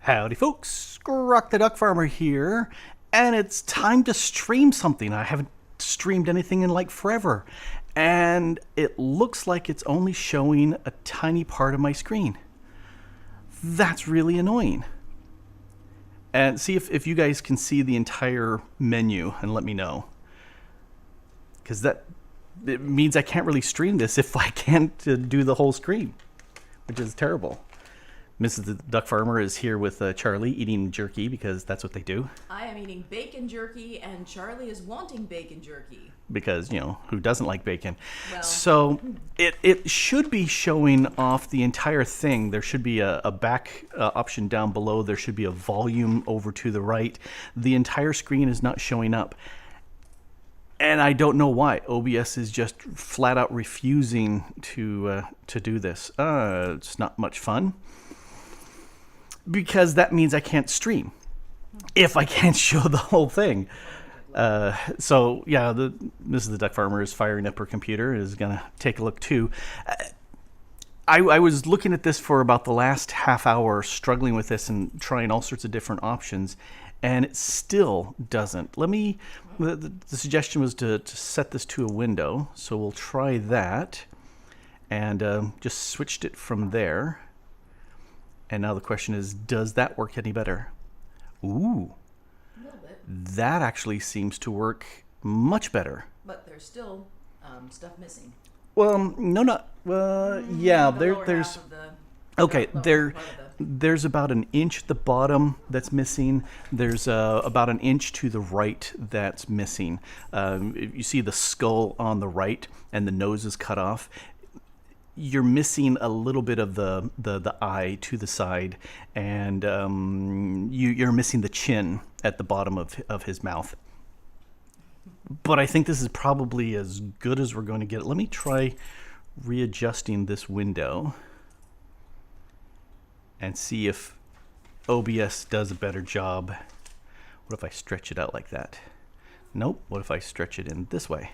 Howdy folks, Grok the DuckFarmer here, and it's time to stream something. I haven't streamed anything in like forever, and it looks like it's only showing a tiny part of my screen. That's really annoying. And see if you guys can see the entire menu and let me know. Because it means I can't really stream this if I can't do the whole screen, which is terrible. Mrs. the Duck Farmer is here with Charlie eating jerky because that's what they do. I am eating bacon jerky and Charlie is wanting bacon jerky. Because, you know, who doesn't like bacon? Well. So it should be showing off the entire thing. There should be a back option down below. There should be a volume over to the right. The entire screen is not showing up. And I don't know why. OBS is just flat out refusing to do this. It's not much fun. Because that means I can't stream if I can't show the whole thing. So yeah, Mrs. the Duck Farmer is firing up her computer, is gonna take a look too. I was looking at this for about the last half hour, struggling with this and trying all sorts of different options, and it still doesn't. The suggestion was to set this to a window, so we'll try that, and just switched it from there. And now the question is, does that work any better? Ooh, A little bit. that actually seems to work much better. But there's still stuff missing. Well, no, not yeah. The lower There's half of the, okay. lower There, part of there's about an inch at the bottom that's missing. There's about an inch to the right that's missing. You see the skull on the right, and the nose is cut off. You're missing a little bit of the eye to the side, and you're missing the chin at the bottom of his mouth. But I think this is probably as good as we're going to get. Let me try readjusting this window and see if OBS does a better job. What if I stretch it out like that? Nope. What if I stretch it in this way?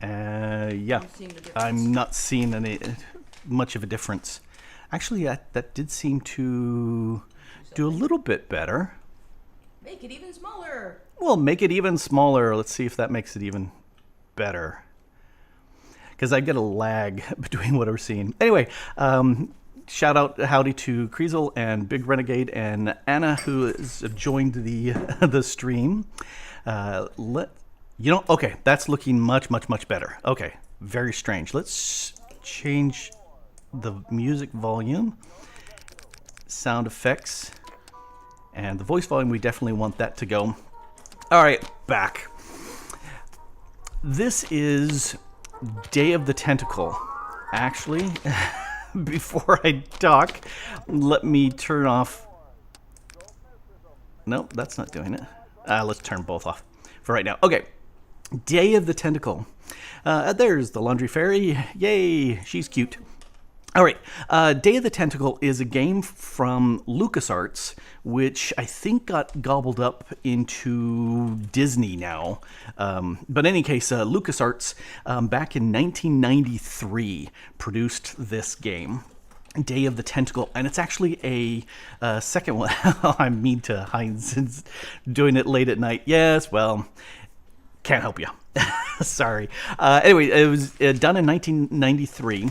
Yeah, I'm not seeing much of a difference. Actually, that did seem to do a little bit better. Make it even smaller. Well, make it even smaller. Let's see if that makes it even better. Because I get a lag between what we're seeing. Anyway, shout out howdy to Kreezel and Big Renegade and Anna, who has joined the stream. Okay, that's looking much better. Okay, very strange. Let's change the music volume, sound effects, and the voice volume. We definitely want that to go. All right, back. This is Day of the Tentacle. Actually, before I talk, let me turn off. Nope, that's not doing it. Let's turn both off for right now. Okay. Day of the Tentacle. There's the laundry fairy. Yay, she's cute. All right, Day of the Tentacle is a game from LucasArts, which I think got gobbled up into Disney now. But in any case, LucasArts, back in 1993, produced this game. Day of the Tentacle, and it's actually a second one. I'm mean to Heinz since doing it late at night. Yes, well, can't help you. Sorry. Anyway, it was done in 1993,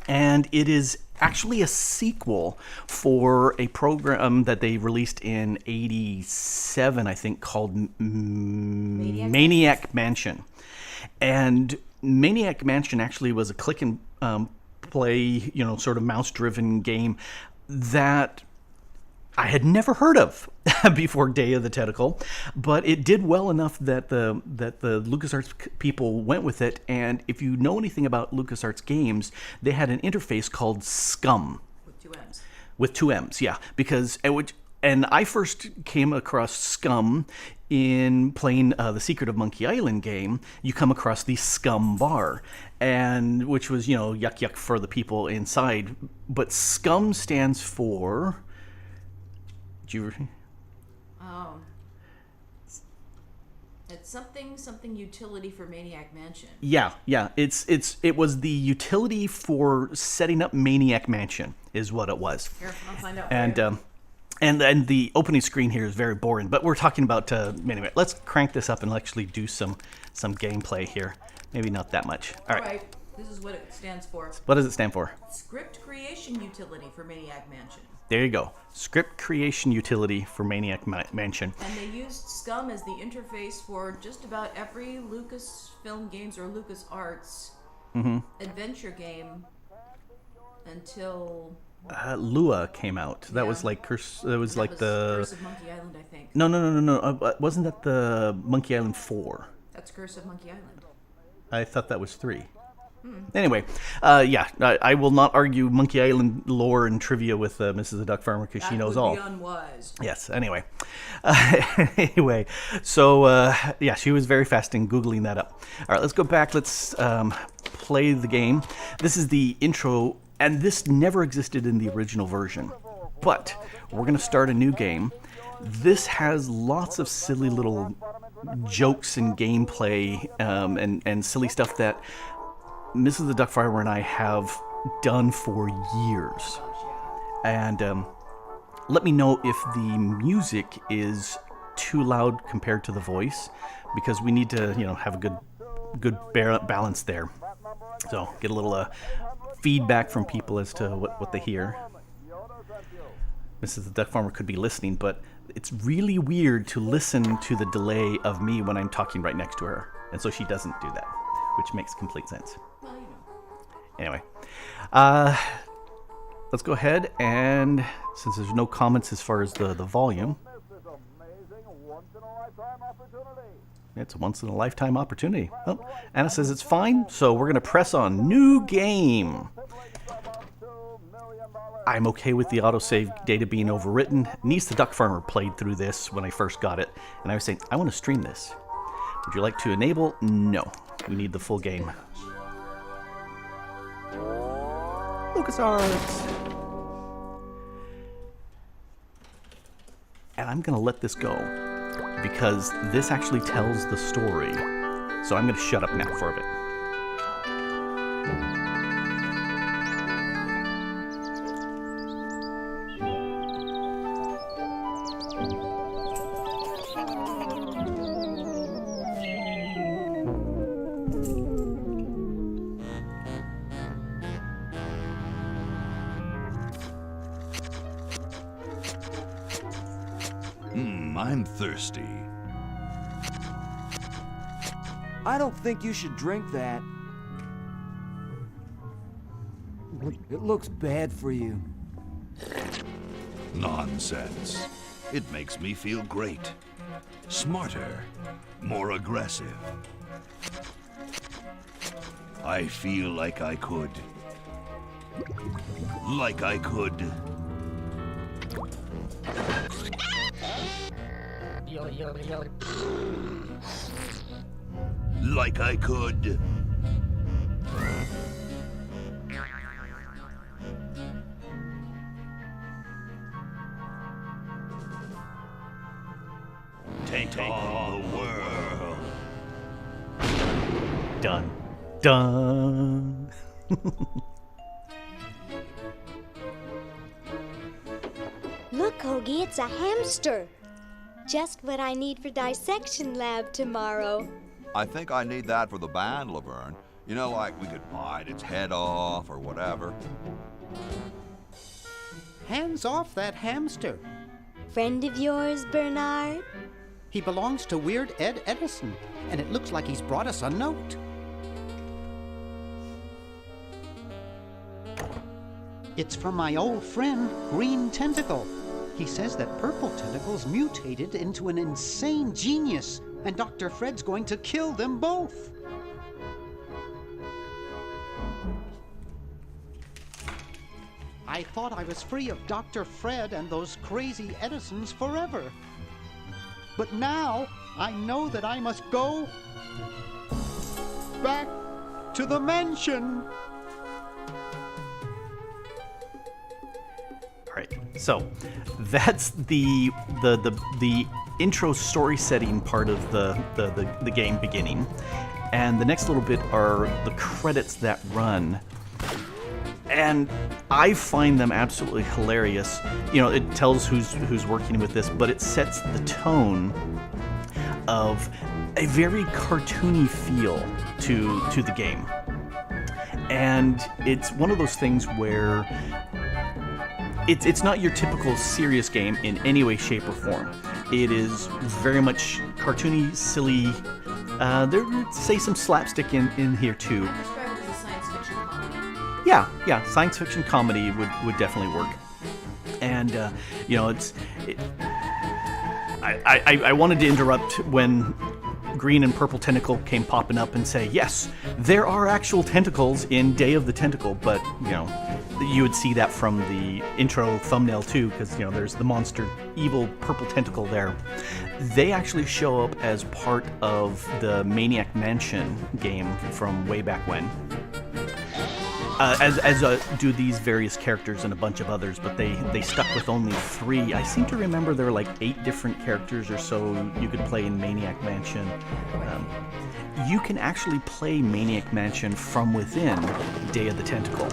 and it is actually a sequel for a program that they released in '87, I think, called Maniac Mansion. And Maniac Mansion actually was a click and play, sort of mouse-driven game that I had never heard of before Day of the Tentacle, but it did well enough that the LucasArts people went with it. And if you know anything about LucasArts games, they had an interface called SCUM. With two M's. With two M's, yeah. And I first came across SCUM in playing the Secret of Monkey Island game. You come across the SCUM bar, and which was, yuck yuck for the people inside. But SCUM stands for... It's something utility for Maniac Mansion. Yeah. It was the utility for setting up Maniac Mansion, is what it was. Here, I'll find out. And the opening screen here is very boring, but we're talking about anyway. Let's crank this up and actually do some gameplay here. Maybe not that much. All right. This is what it stands for. What does it stand for? Script creation utility for Maniac Mansion. There you go. Script creation utility for Maniac Mansion. And they used Scum as the interface for just about every Lucasfilm Games or LucasArts adventure game until Lua came out. That was like Curse. That was like the Curse of Monkey Island, I think. No. Wasn't that the Monkey Island 4? That's Curse of Monkey Island. I thought that was 3. Anyway, I will not argue Monkey Island lore and trivia with Mrs. the DuckFarmer because she knows all. That would be unwise. Yes. Anyway, so she was very fast in googling that up. All right, let's go back. Let's play the game. This is the intro, and this never existed in the original version. But we're going to start a new game. This has lots of silly little jokes and gameplay and silly stuff that Mrs. the DuckFarmer and I have done for years. And let me know if the music is too loud compared to the voice, because we need to, have a good balance there. So get a little feedback from people as to what they hear. Mrs. the DuckFarmer could be listening, but it's really weird to listen to the delay of me when I'm talking right next to her. And so she doesn't do that, which makes complete sense. Anyway, let's go ahead, and since there's no comments as far as the volume, it's a once-in-a-lifetime opportunity. Oh, Anna says it's fine, so we're going to press on New Game. I'm okay with the autosave data being overwritten. Niece the DuckFarmer played through this when I first got it, and I was saying, I want to stream this. Would you like to enable? No. We need the full game. LucasArts. And I'm going to let this go because this actually tells the story. So I'm going to shut up now for a bit. I'm thirsty. I don't think you should drink that. It looks bad for you. Nonsense. It makes me feel great. Smarter. More aggressive. I feel like I could. Like I could. Like I could. Take on the world. Done. Done. Look, Hoagie, it's a hamster. Just what I need for dissection lab tomorrow. I think I need that for the band, Laverne. You know, like we could bite its head off or whatever. Hands off that hamster. Friend of yours, Bernard? He belongs to Weird Ed Edison, and it looks like he's brought us a note. It's from my old friend, Green Tentacle. He says that Purple Tentacle's mutated into an insane genius, and Dr. Fred's going to kill them both. I thought I was free of Dr. Fred and those crazy Edisons forever. But now I know that I must go back to the mansion. All right. So that's the intro story setting part of the game beginning. And the next little bit are the credits that run. And I find them absolutely hilarious. You know, it tells who's working with this, but it sets the tone of a very cartoony feel to the game. And it's one of those things where it's not your typical serious game in any way, shape, or form. It is very much cartoony, silly. There's say some slapstick in here too. Describe it as a science fiction comedy. Yeah, science fiction comedy would definitely work. And you know, I wanted to interrupt when green and purple tentacle came popping up and say, yes, there are actual tentacles in Day of the Tentacle, but you know, you would see that from the intro thumbnail too, because you know there's the monster evil purple tentacle there. They actually show up as part of the Maniac Mansion game from way back when. As do these various characters and a bunch of others, but they stuck with only 3. I seem to remember there were like 8 different characters or so you could play in Maniac Mansion. You can actually play Maniac Mansion from within Day of the Tentacle,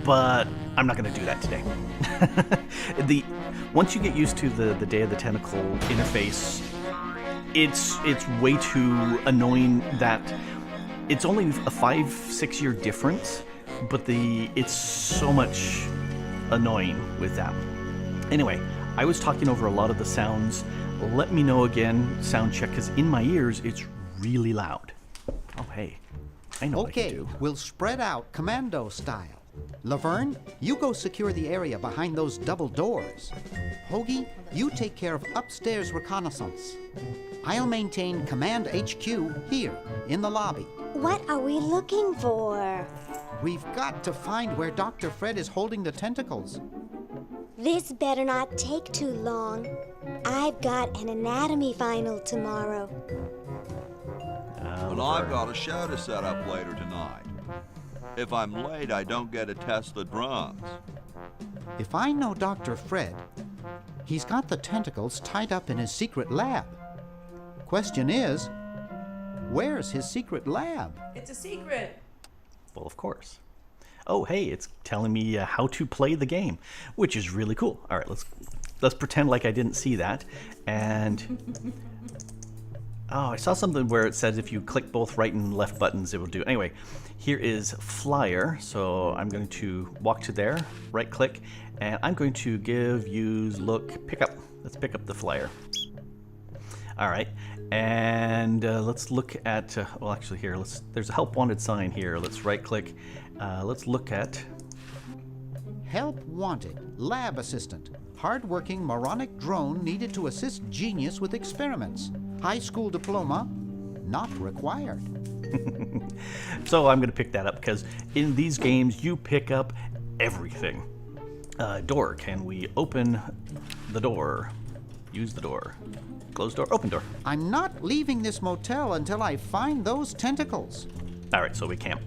but I'm not going to do that today. Once you get used to the Day of the Tentacle interface, it's way too annoying that it's only a 5-6 year difference, but it's so much annoying with that. Anyway, I was talking over a lot of the sounds. Let me know again, sound check, because in my ears it's really loud. Oh hey, I know what I can do. We'll spread out commando style. Laverne, you go secure the area behind those double doors. Hoagie, you take care of upstairs reconnaissance. I'll maintain Command HQ here, in the lobby. What are we looking for? We've got to find where Dr. Fred is holding the tentacles. This better not take too long. I've got an anatomy final tomorrow. But I've got a show to set up later tonight. If I'm late, I don't get to test the drums. If I know Dr. Fred, he's got the tentacles tied up in his secret lab. Question is, where's his secret lab? It's a secret. Well, of course. Oh, hey, it's telling me how to play the game, which is really cool. All right, let's pretend like I didn't see that. And oh, I saw something where it says if you click both right and left buttons, it will do. Anyway, here is flyer. So I'm going to walk to there, right click, and I'm going to use, look, pick up. Let's pick up the flyer. All right, and let's look at, well, actually here, there's a help wanted sign here. Let's right click. Let's look at Help wanted, lab assistant. Hard-working moronic drone needed to assist genius with experiments. High school diploma, not required. So I'm going to pick that up because in these games you pick up everything. Door, can we open the door? Use the door. Close door, open door. I'm not leaving this motel until I find those tentacles. All right, so we camp.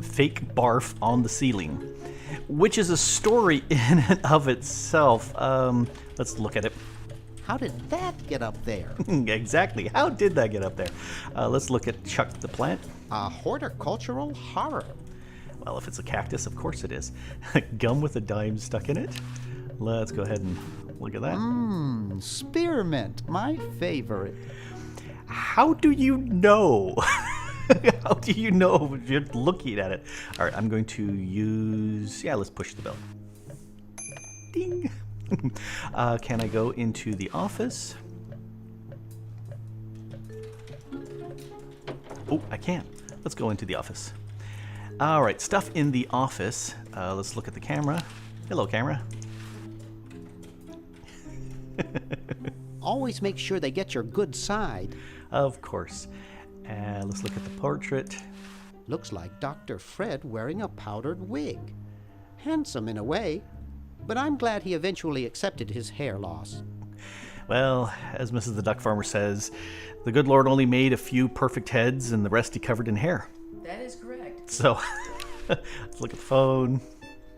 Fake barf on the ceiling, which is a story in and of itself. Let's look at it. How did that get up there? Exactly. How did that get up there? Let's look at Chuck the plant. A horticultural horror. Well, if it's a cactus, of course it is. Gum with a dime stuck in it. Let's go ahead and look at that. Spearmint, my favorite. How do you know? How do you know if you're looking at it? All right, I'm going to use, let's push the bell. Ding. Can I go into the office? Oh, I can. Let's go into the office. All right, stuff in the office. Let's look at the camera. Hello, camera. Always make sure they get your good side. Of course. And let's look at the portrait. Looks like Dr. Fred wearing a powdered wig. Handsome in a way, but I'm glad he eventually accepted his hair loss. Well, as Mrs. the DuckFarmer says, the good Lord only made a few perfect heads and the rest he covered in hair. That is correct. So, let's look at the phone.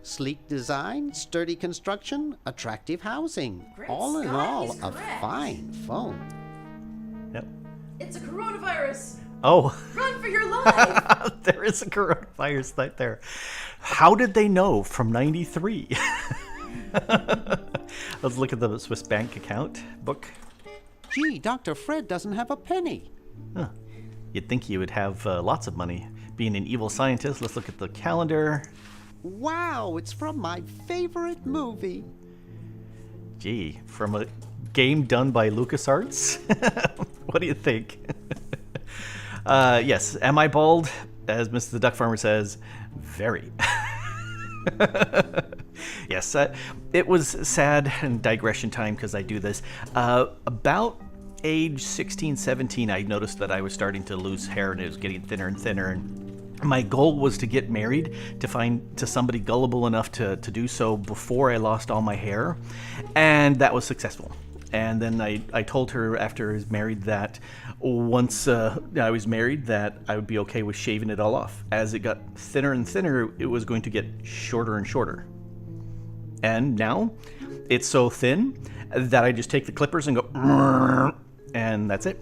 Sleek design, sturdy construction, attractive housing. Great All in Scott, all, he's a correct. fine phone. Yep. It's a coronavirus. Oh, Run for your life. there is a coronavirus right there. How did they know from 93? Let's look at the Swiss bank account book. Gee, Dr. Fred doesn't have a penny. Huh. You'd think you would have lots of money. Being an evil scientist, let's look at the calendar. Wow, it's from my favorite movie. Gee, from a game done by LucasArts? What do you think? Yes, am I bald? As Mr. the DuckFarmer says, very. Yes, it was sad and digression time because I do this. About age 16, 17, I noticed that I was starting to lose hair and it was getting thinner and thinner. And my goal was to get married, to find somebody gullible enough to do so before I lost all my hair. And that was successful. And then I told her after I was married that once I was married that I would be okay with shaving it all off. As it got thinner and thinner, it was going to get shorter and shorter. And now it's so thin that I just take the clippers and go, and that's it.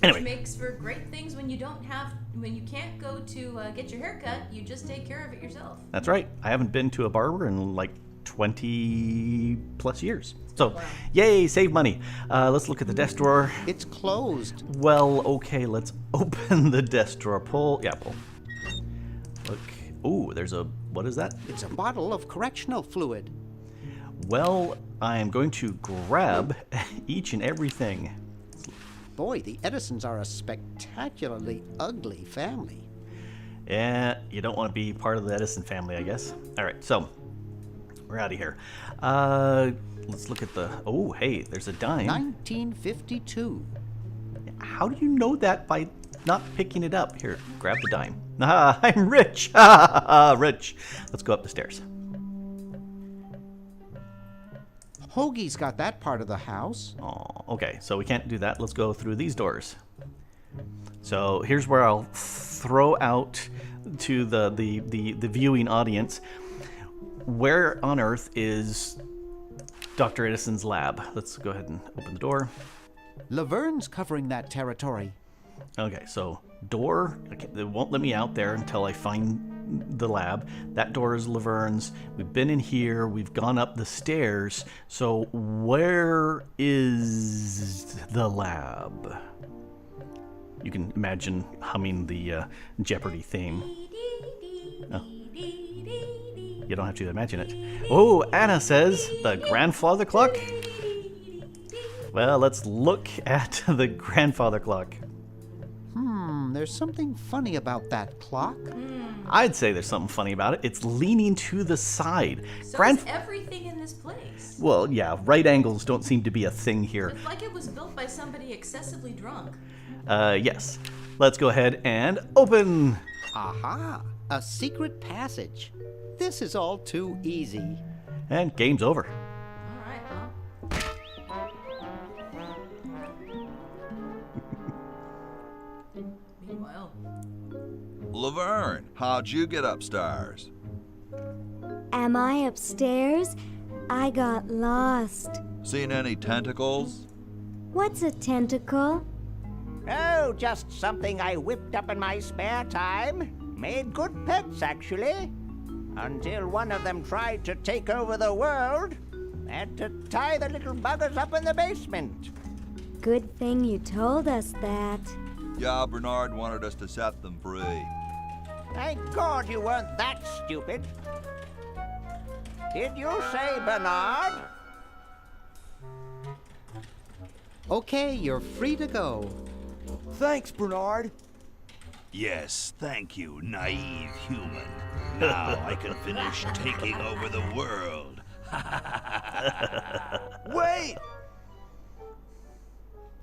Anyway. Which makes for great things when you can't go to get your hair cut, you just take care of it yourself. That's right. I haven't been to a barber in like 20 plus years. So, yay, save money. Let's look at the desk drawer. It's closed. Well, okay, let's open the desk drawer. Pull. Look. Ooh, there's a, what is that? It's a bottle of correctional fluid. Well, I am going to grab each and everything. Boy, the Edisons are a spectacularly ugly family. Yeah, you don't want to be part of the Edison family, I guess. All right, so we're out of here. Let's look at the, oh, hey, there's a dime. 1952. How do you know that by not picking it up? Here, grab the dime. Ah, I'm rich. Ah, rich. Let's go up the stairs. Hoagie's got that part of the house. Oh, okay, so we can't do that. Let's go through these doors. So here's where I'll throw out to the viewing audience. Where on earth is Dr. Edison's lab? Let's go ahead and open the door. Laverne's covering that territory. Okay, so door, okay, they won't let me out there until I find the lab. That door is Laverne's. We've been in here, we've gone up the stairs. So where is the lab? You can imagine humming the Jeopardy theme. Oh. You don't have to imagine it. Oh, Anna says the grandfather clock. Well, let's look at the grandfather clock. There's something funny about that clock. I'd say there's something funny about it. It's leaning to the side. So is everything in this place. Well, yeah, right angles don't seem to be a thing here. It's like it was built by somebody excessively drunk. Yes. Let's go ahead and open. Aha! A secret passage. This is all too easy. And game's over. All right, well. Meanwhile. Laverne, how'd you get upstairs? Am I upstairs? I got lost. Seen any tentacles? What's a tentacle? Oh, just something I whipped up in my spare time. Made good pets, actually. Until one of them tried to take over the world. Had to tie the little buggers up in the basement. Good thing you told us that. Yeah, Bernard wanted us to set them free. Thank God you weren't that stupid. Did you say Bernard? Okay, you're free to go. Thanks, Bernard. Yes, thank you, naive human. Now I can finish taking over the world. Wait!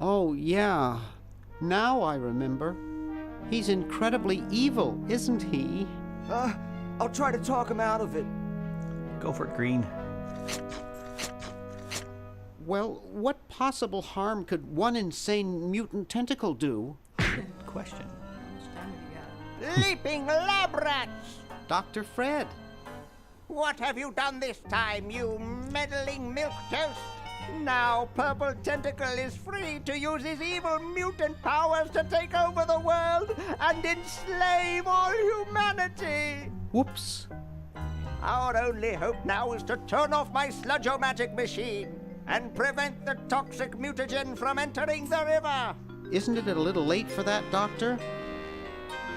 Oh, yeah. Now I remember. He's incredibly evil, isn't he? I'll try to talk him out of it. Go for it, Green. Well, what possible harm could one insane mutant tentacle do? Good question. How much time have you got? Leaping lab rats! Dr. Fred. What have you done this time, you meddling milquetoast? Now Purple Tentacle is free to use his evil mutant powers to take over the world and enslave all humanity. Whoops. Our only hope now is to turn off my sludge-o-magic machine and prevent the toxic mutagen from entering the river. Isn't it a little late for that, Doctor?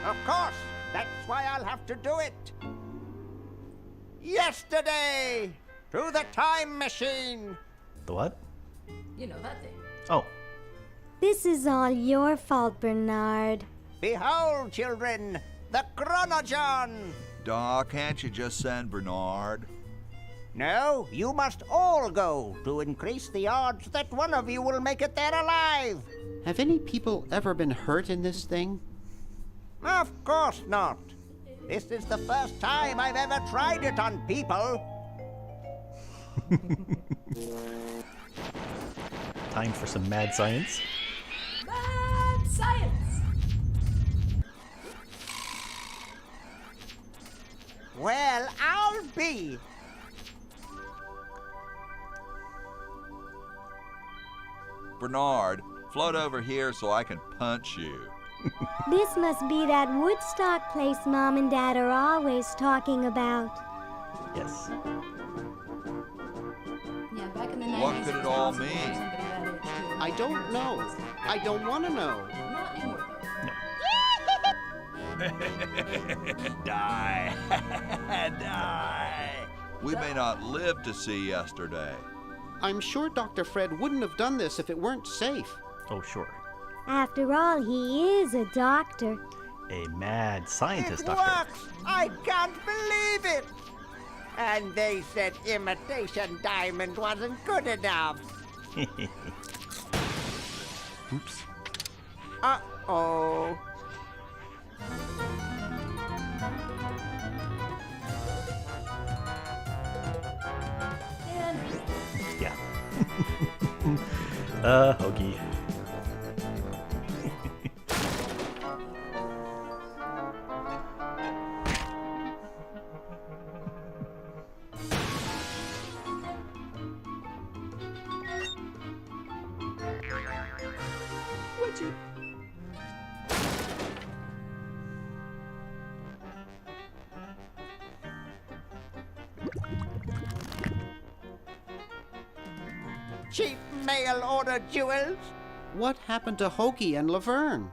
Of course, that's why I'll have to do it. Yesterday, to the time machine. The what? You know that thing. Oh. This is all your fault, Bernard. Behold, children, the Chronogon. Doc, can't you just send Bernard? No, you must all go to increase the odds that one of you will make it there alive. Have any people ever been hurt in this thing? Of course not. This is the first time I've ever tried it on people. Time for some mad science. Mad science! Well, I'll be. Bernard, float over here so I can punch you. This must be that Woodstock place Mom and Dad are always talking about. Yes. Yeah, back in the 90s. What could it all was possible for mean? somebody that age to I don't know. I don't want to know. Not anymore, though. Die. Die. We may not live to see yesterday. I'm sure Dr. Fred wouldn't have done this if it weren't safe. Oh, sure. After all, he is a doctor. A mad scientist, It Doctor. works! I can't believe it! And they said imitation diamond wasn't good enough. Oops. Uh-oh. And Yeah. Hoagie. Cheap mail order jewels. What happened to Hoagie and Laverne?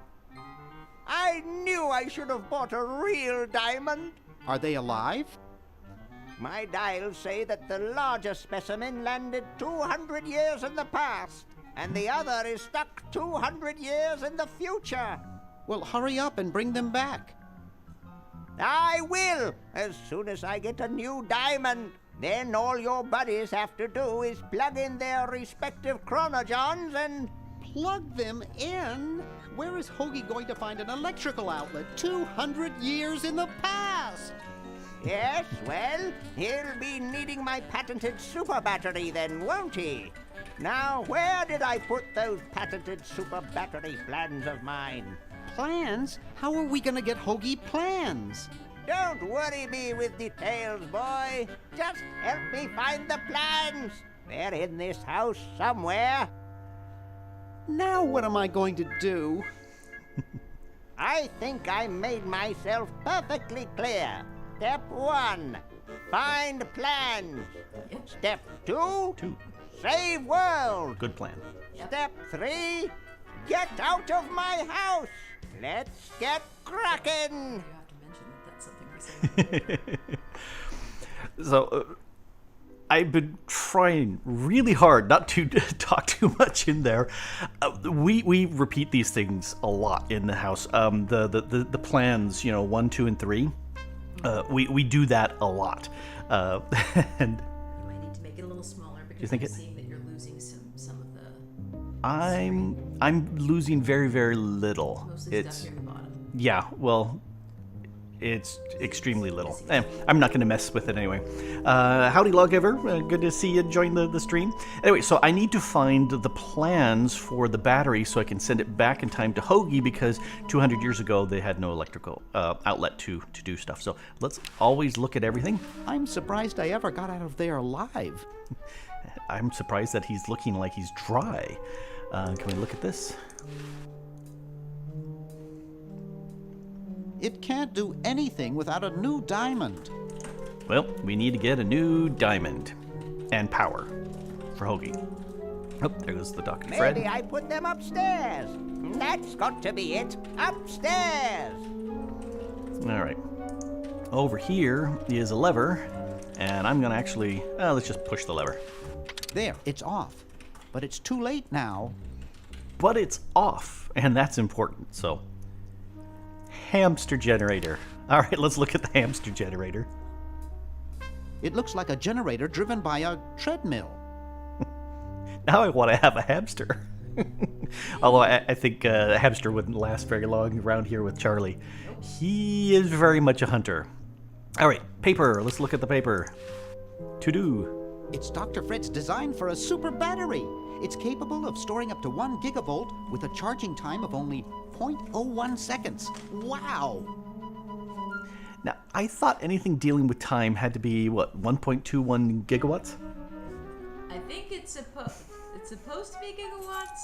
I knew I should have bought a real diamond. Are they alive? My dials say that the larger specimen landed 200 years in the past, and the other is stuck 200 years in the future. Well, hurry up and bring them back. I will, as soon as I get a new diamond. Then all your buddies have to do is plug in their respective chronogons and... Plug them in? Where is Hoagie going to find an electrical outlet 200 years in the past? Yes, well, he'll be needing my patented super battery then, won't he? Now, where did I put those patented super battery plans of mine? Plans? How are we going to get Hoagie plans? Don't worry me with details, boy. Just help me find the plans. They're in this house somewhere. Now what am I going to do? I think I made myself perfectly clear. Step 1, find plans. Step 2, save world. Good plan. Step 3, get out of my house. Let's get cracking. you have to mention that that's something we say. So, I've been trying really hard not to talk too much in there. We repeat these things a lot in the house. The plans, 1, 2, and 3. We do that a lot. And You might need to make it a little smaller because think I'm it- seeing that you're losing some of the I'm losing very, very little. mostly It's stuff near the bottom. yeah. Well, It's extremely little. I'm not going to mess with it anyway. Howdy, Loggiver. Good to see you join the stream. Anyway, so I need to find the plans for the battery so I can send it back in time to Hoagie, because 200 years ago they had no electrical outlet to do stuff. So let's always look at everything. I'm surprised I ever got out of there alive. I'm surprised that he's looking like he's dry. Can we look at this? It can't do anything without a new diamond. Well, we need to get a new diamond and power for Hoagie. Oh, there goes the Dr. Fred. Maybe I put them upstairs. That's got to be it. Upstairs. All right. Over here is a lever, and I'm gonna actually, let's just push the lever. There, it's off. But it's too late now. But it's off, and that's important, so. Hamster generator. All right, let's look at the hamster generator. It looks like a generator driven by a treadmill. Now I want to have a hamster. Although I think a hamster wouldn't last very long around here with Charlie. He is very much a hunter. All right, paper. Let's look at the paper. To do. It's Dr. Fred's design for a super battery. It's capable of storing up to 1 gigavolt with a charging time of only 0.01 seconds. Wow! Now, I thought anything dealing with time had to be, what, 1.21 gigawatts? I think it's supposed to be gigawatts.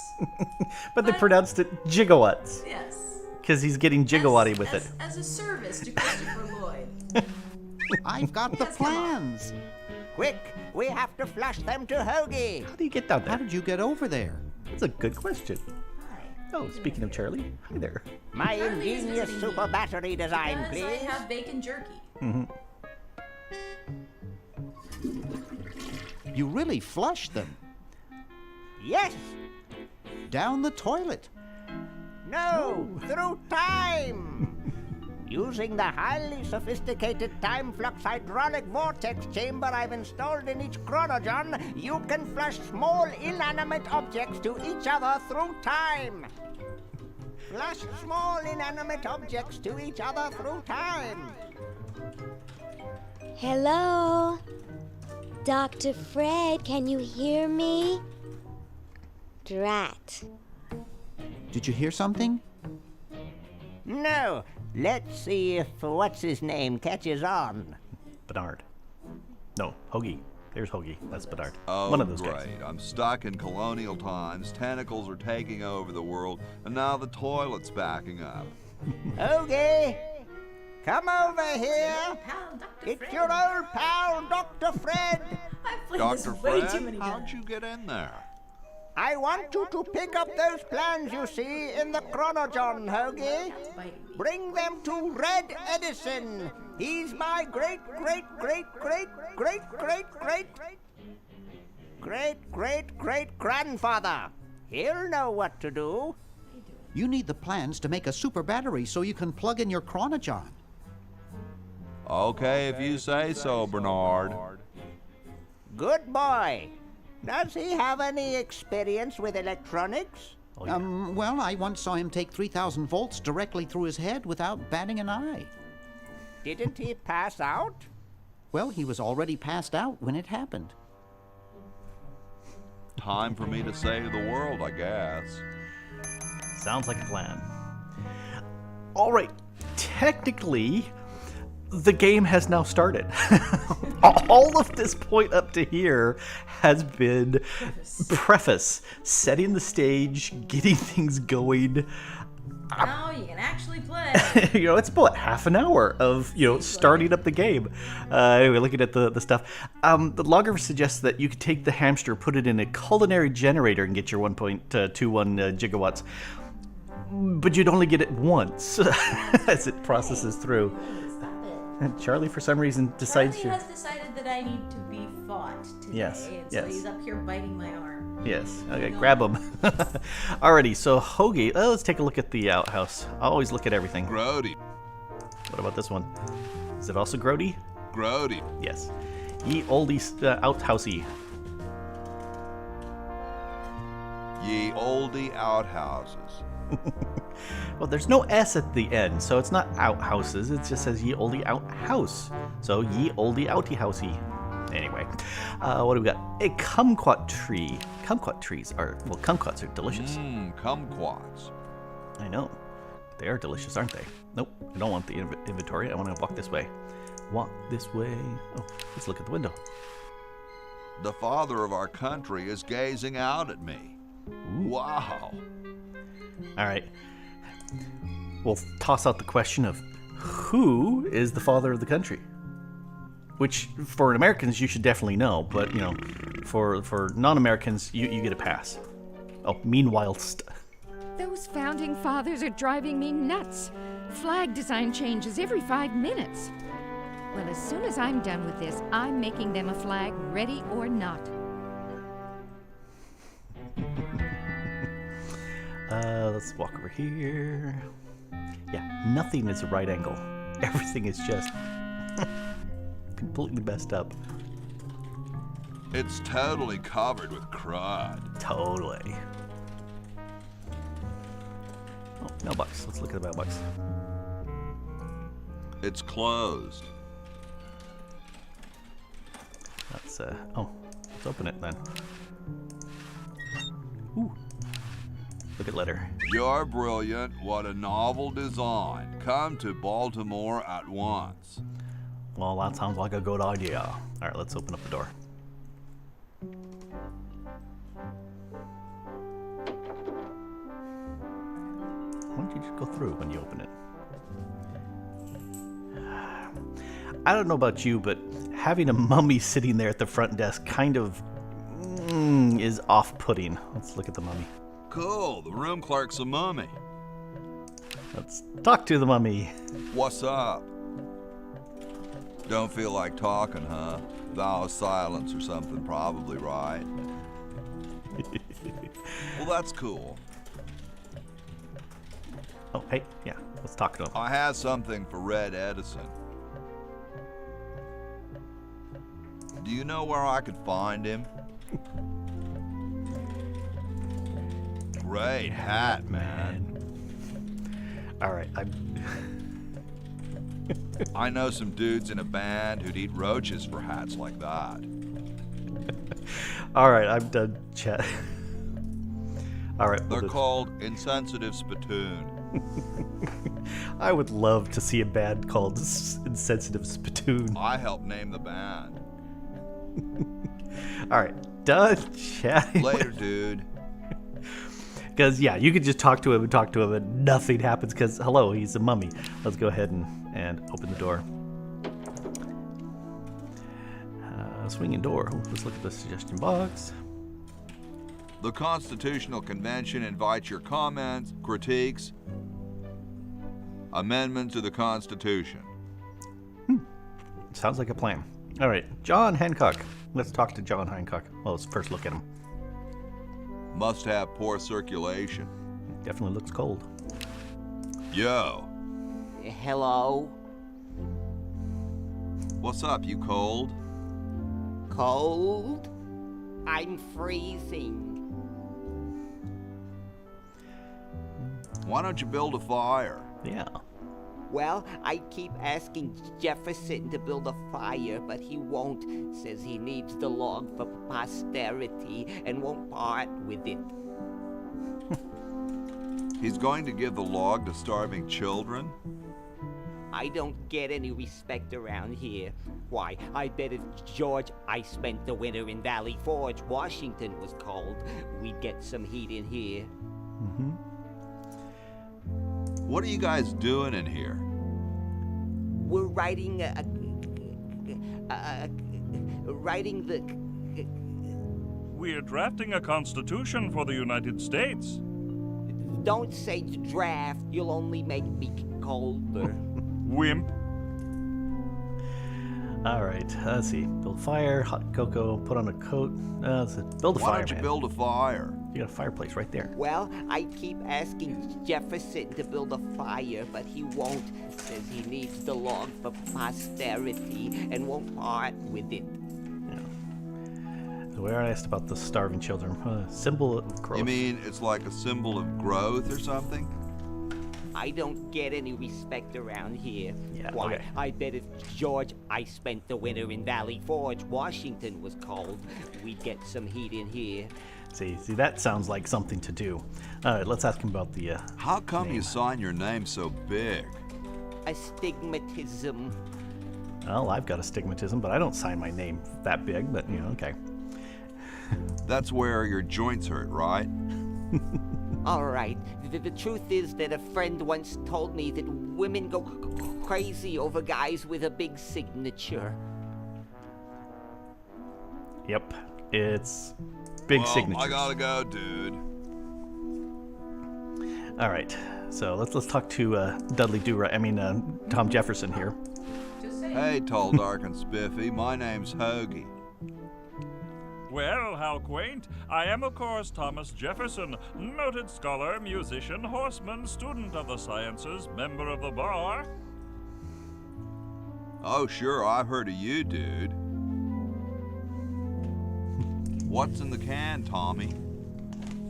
But they pronounced it gigawatts. Yes. Because he's getting gigawatty with it. As a service to Christopher Lloyd. I've got the Yes, come on. plans. Quick, we have to flush them to Hoagie. How do you get down How there? did you get over there? That's a good question. Hi. Oh, speaking of Charlie, hi there. My Charlie is ingenious visiting super me battery design, Because I please. have bacon jerky. You really flushed them. Yes. Down the toilet. No, through time. Using the highly sophisticated time flux hydraulic vortex chamber I've installed in each chronogen, you can flush small inanimate objects to each other through time. Flush small inanimate objects to each other through time. Hello? Dr. Fred, can you hear me? Drat. Did you hear something? No, let's see if what's-his-name catches on. Bernard. No, Hoagie. There's Hoagie. That's Bernard. Oh, One of those great. guys. I'm stuck in colonial times. Tentacles are taking over the world, and now the toilet's backing up. Hoagie, come over here. Pal, Dr. It's Fred. your old pal, Dr. Fred. I've played Dr. this way too Fred, many how'd times. you get in there? I want you to pick up those plans you see in the chronogen, Hoagie. Biting me. Bring them to Red Edison. He's my great-great-great-great-great-great-great-great-grandfather. He'll know what to do. You need the plans to make a super battery so you can plug in your chronogen. Okay, if you say so, Bernard. Good boy. Does he have any experience with electronics? Oh, yeah. Well, I once saw him take 3,000 volts directly through his head without batting an eye. Didn't he pass out? Well, he was already passed out when it happened. Time for me to save the world, I guess. Sounds like a plan. All right. Technically, the game has now started. All of this point up to here has been preface, setting the stage, getting things going. Now you can actually play. It's about half an hour of, starting up the game. Anyway, looking at the stuff. The logger suggests that you could take the hamster, put it in a culinary generator and get your 1.21 gigawatts. But you'd only get it once as it processes through. And Charlie, for some reason, decides Charlie has decided that I need to be fought today. Yes, And yes. so he's up here biting my arm. Yes. Okay, grab him. Alrighty, so Hoagie, let's take a look at the outhouse. I always look at everything. Grody, What about this one? Is it also Grody? Grody. Yes. Ye oldie outhousey. Ye oldie outhouses. Well, there's no S at the end, so it's not outhouses. It just says ye olde outhouse. So ye olde outy housey. Anyway, what do we got? A kumquat tree. Kumquat trees are, well, kumquats are delicious. Kumquats. I know. They are delicious, aren't they? Nope, I don't want the inventory. I want to walk this way. Walk this way. Oh, let's look at the window. The father of our country is gazing out at me. Ooh. Wow. All right. We'll toss out the question of who is the father of the country? Which, for Americans, you should definitely know, but, you know, for non-Americans, you get a pass. Oh, meanwhilest. Those founding fathers are driving me nuts. Flag design changes every 5 minutes. Well, as soon as I'm done with this, I'm making them a flag, ready or not. Let's walk over here. Yeah, nothing is a right angle. Everything is just completely messed up. It's totally covered with crud. Totally. Oh, mailbox. Let's look at the mailbox. It's closed. Let's, oh, let's open it then. Ooh. Look at letter. You're brilliant. What a novel design. Come to Baltimore at once. Well, that sounds like a good idea. All right, let's open up the door. Why don't you just go through when you open it? I don't know about you, but having a mummy sitting there at the front desk kind of is off-putting. Let's look at the mummy. Cool. The room clerk's a mummy. Let's talk to the mummy. What's up? Don't feel like talking, huh? Vow of silence or something, probably, right? Well, that's cool. Oh, hey, yeah, let's talk to him. I have something for Red Edison. Do you know where I could find him? Great hat, man. All right, I know some dudes in a band who'd eat roaches for hats like that. All right, I'm done chat. All right. They're called Insensitive Spittoon. I would love to see a band called Insensitive Spittoon. I helped name the band. All right, done chatting. Later, dude. Because, yeah, you could just talk to him and nothing happens because, hello, he's a mummy. Let's go ahead and open the door. Swinging door. Let's look at the suggestion box. The Constitutional Convention invites your comments, critiques, amendments to the Constitution. Sounds like a plan. All right, John Hancock. Let's talk to John Hancock. Well, let's first look at him. Must have poor circulation. Definitely looks cold. Yo. Hello? What's up, you cold? Cold? I'm freezing. Why don't you build a fire? Yeah. Well, I keep asking Jefferson to build a fire, but he won't. Says he needs the log for posterity and won't part with it. He's going to give the log to starving children? I don't get any respect around here. Why, I bet if George I spent the winter in Valley Forge, Washington was cold, we'd get some heat in here. Mm-hmm. What are you guys doing in here? We're writing We're drafting a constitution for the United States. Don't say draft, you'll only make me colder. Wimp. All right, let's see. Build fire, hot cocoa, put on a coat. Build a fire, Why don't you man. build a fire? You got a fireplace right there. Well, I keep asking Jefferson to build a fire, but he won't. Says he needs the log for posterity and won't part with it. Yeah. We already asked about the starving children. Symbol of growth. You mean it's like a symbol of growth or something? I don't get any respect around here. Yeah, Why, okay. I bet if George I spent the winter in Valley Forge, Washington was cold, we'd get some heat in here. See, that sounds like something to do. All right, let's ask him about the. How come you sign your name so big? Astigmatism. Well, I've got astigmatism, but I don't sign my name that big. But okay. That's where your joints hurt, right? All right. The truth is that a friend once told me that women go crazy over guys with a big signature. Yep, it's big signatures. I gotta go, dude. All right, so let's talk to Dudley Do-Right. I mean, Tom Jefferson here. Hey, tall, dark, and spiffy. My name's Hoagie. Well, how quaint. I am, of course, Thomas Jefferson, noted scholar, musician, horseman, student of the sciences, member of the bar. Oh, sure, I've heard of you, dude. What's in the can, Tommy?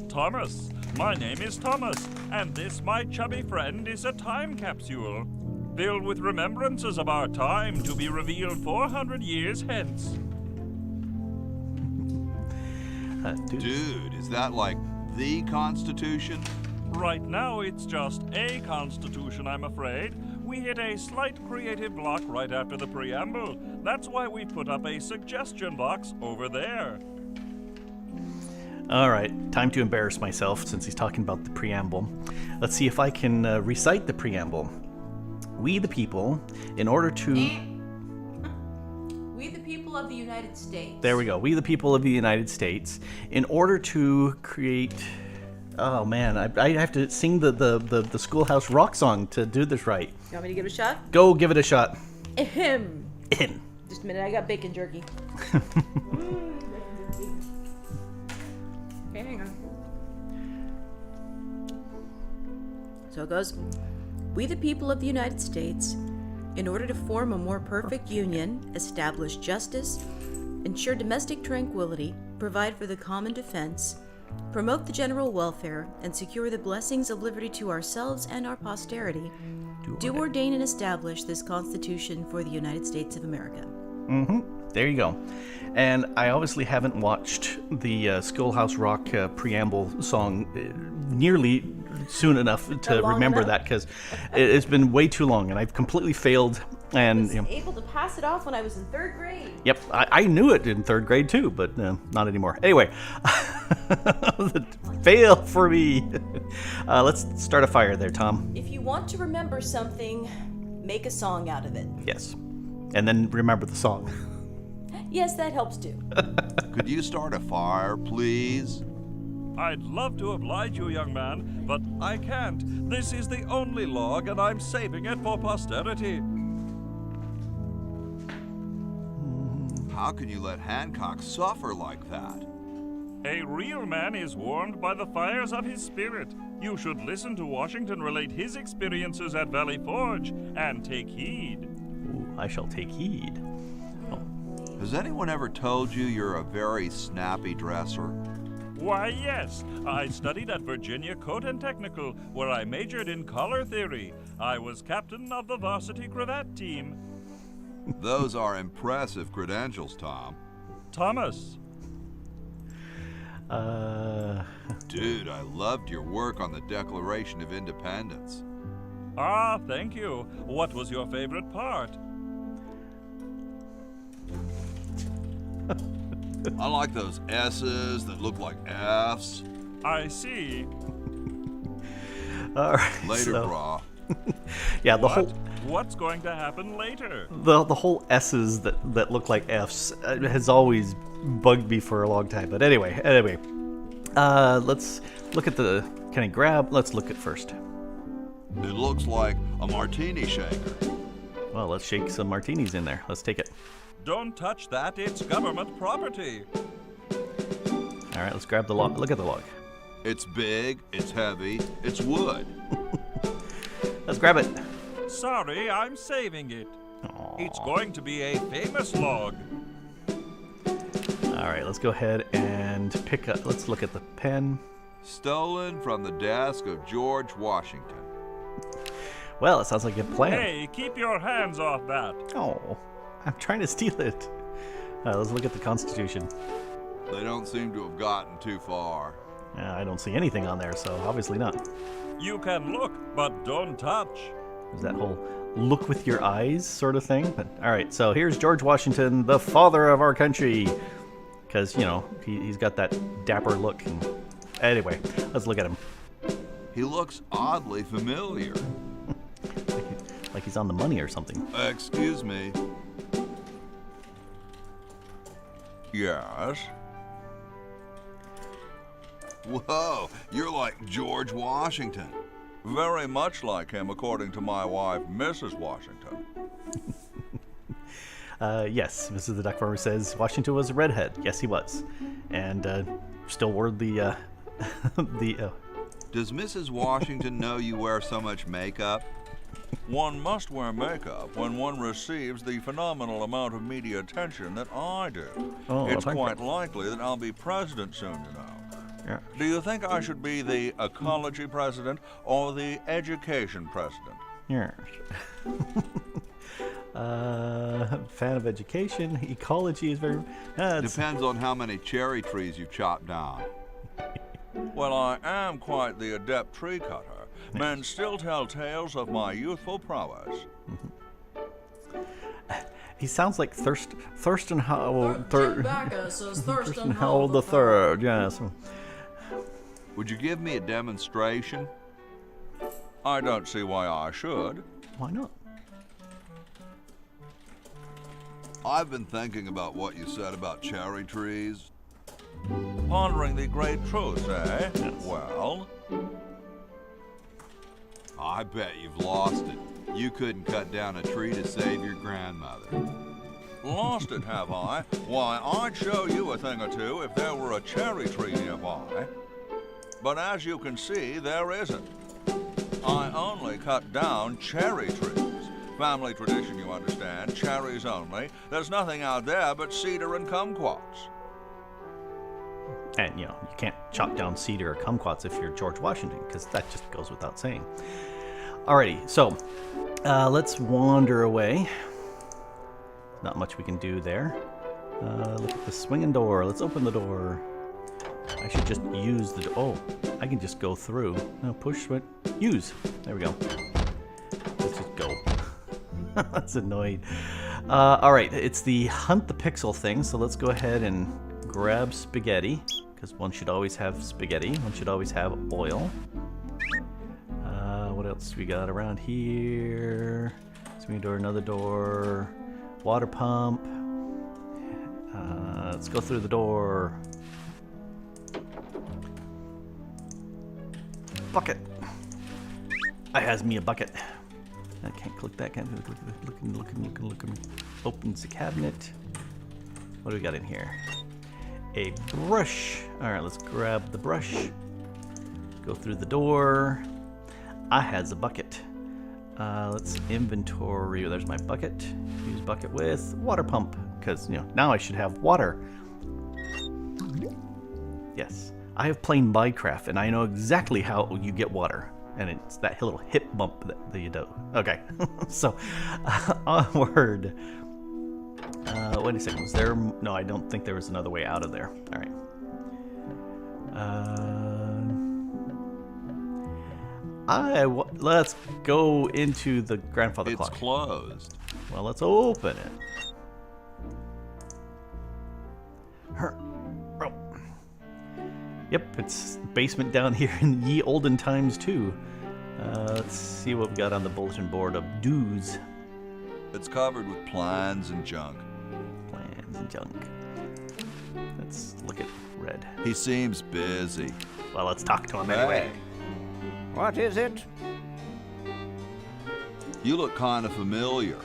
Thomas. My name is Thomas, and this, my chubby friend, is a time capsule, filled with remembrances of our time to be revealed 400 years hence. Dude, is that like the Constitution? Right now, it's just a constitution, I'm afraid. We hit a slight creative block right after the preamble. That's why we put up a suggestion box over there. All right, time to embarrass myself since he's talking about the preamble. Let's see if I can recite the preamble. We the people, in order to... We the people of the United States. There we go. We the people of the United States, in order to create... Oh man, I have to sing the Schoolhouse Rock song to do this right. You want me to give it a shot? Go give it a shot. Ahem. In. Just a minute, I got bacon jerky. Okay, hang on. So it goes. We the people of the United States, in order to form a more perfect union, establish justice, ensure domestic tranquility, provide for the common defense, promote the general welfare, and secure the blessings of liberty to ourselves and our posterity, do ordain and establish this Constitution for the United States of America. There you go. And I obviously haven't watched the Schoolhouse Rock preamble song nearly soon enough to remember that, because it's been way too long and I've completely failed. And I was able to pass it off when I was in 3rd grade. Yep, I knew it in 3rd grade too, but not anymore. Anyway, fail for me. Let's start a fire there, Tom. If you want to remember something, make a song out of it. Yes, and then remember the song. Yes, that helps too. Could you start a fire, please? I'd love to oblige you, young man, but I can't. This is the only log, and I'm saving it for posterity. How can you let Hancock suffer like that? A real man is warmed by the fires of his spirit. You should listen to Washington relate his experiences at Valley Forge and take heed. Ooh, I shall take heed. Has anyone ever told you you're a very snappy dresser? Why, yes. I studied at Virginia Coat and Technical, where I majored in color theory. I was captain of the varsity cravat team. Those are impressive credentials, Tom. Thomas. Dude, I loved your work on the Declaration of Independence. Ah, thank you. What was your favorite part? I like those S's that look like F's. I see. All right. Later, brah. Yeah, What's going to happen later? The whole S's that look like F's has always bugged me for a long time. But anyway, let's look at the. Can I grab? Let's look at first. It looks like a martini shaker. Well, let's shake some martinis in there. Let's take it. Don't touch that. It's government property. All right, let's grab the log. Look at the log. It's big. It's heavy. It's wood. Let's grab it. Sorry, I'm saving it. Aww. It's going to be a famous log. All right, let's go ahead and pick up. Let's look at the pen. Stolen from the desk of George Washington. Well, it sounds like a plan. Hey, keep your hands off that. Oh, I'm trying to steal it. Let's look at the Constitution. They don't seem to have gotten too far. I don't see anything on there, so obviously not. You can look, but don't touch. There's that whole look with your eyes sort of thing. But, all right, so here's George Washington, the father of our country. Because, you know, he's got that dapper look. And anyway, let's look at him. He looks oddly familiar. Like he's on the money or something. Excuse me. Yes? Whoa, you're like George Washington. Very much like him, according to my wife, Mrs. Washington. Yes, Mrs. the DuckFarmer says Washington was a redhead. Yes, he was. And still wore the... Does Mrs. Washington know you wear so much makeup? One must wear makeup when one receives the phenomenal amount of media attention that I do. Oh, it's thank quite you. likely that I'll be president soon, you know. Yeah. Do you think I should be the ecology president or the education president? Yes. Fan of education. Ecology is very... Depends on how many cherry trees you've chopped down. Well, I am quite the adept tree cutter. Men still tell tales of my youthful prowess. He sounds like Thurston Howell... Jim Backus says Thurston Howell the Third, yes. Would you give me a demonstration? I don't see why I should. Why not? I've been thinking about what you said about cherry trees. Pondering the great truth, eh? Yes. Well... I bet you've lost it. You couldn't cut down a tree to save your grandmother. Lost it, have I? Why, I'd show you a thing or two if there were a cherry tree nearby. But as you can see, there isn't. I only cut down cherry trees. Family tradition, you understand. Cherries only. There's nothing out there but cedar and kumquats. And, you know, you can't chop down cedar or kumquats if you're George Washington, because that just goes without saying. Alrighty, so let's wander away. Not much we can do there. Look at the swinging door. Let's open the door. I should just use the... Oh, I can just go through. No, push, what? Use. There we go. Let's just go. That's annoying. Alright, it's the hunt the pixel thing, so let's go ahead and grab spaghetti, because one should always have spaghetti. One should always have oil. What else we got around here? Swing door, another door. Water pump. Let's go through the door. Bucket. I has me a bucket. I can't click that. Can't look. Opens the cabinet. What do we got in here? A brush. All right, let's grab the brush. Go through the door. I has a bucket. Let's inventory. There's my bucket. Use bucket with water pump, because you know now I should have water. Yes, I have played Minecraft, and I know exactly how you get water, and it's that little hip bump that you do. Okay, so onward. Wait a second. Was there? No, I don't think there was another way out of there. All right. Let's go into the grandfather clock. It's closed. Well, let's open it. Oh. Yep, it's basement down here in ye olden times too. Let's see what we got on the bulletin board of do's. It's covered with plans and junk. Plans and junk. Let's look at Red. He seems busy. Well, let's talk to him anyway. Hey. What is it? You look kind of familiar.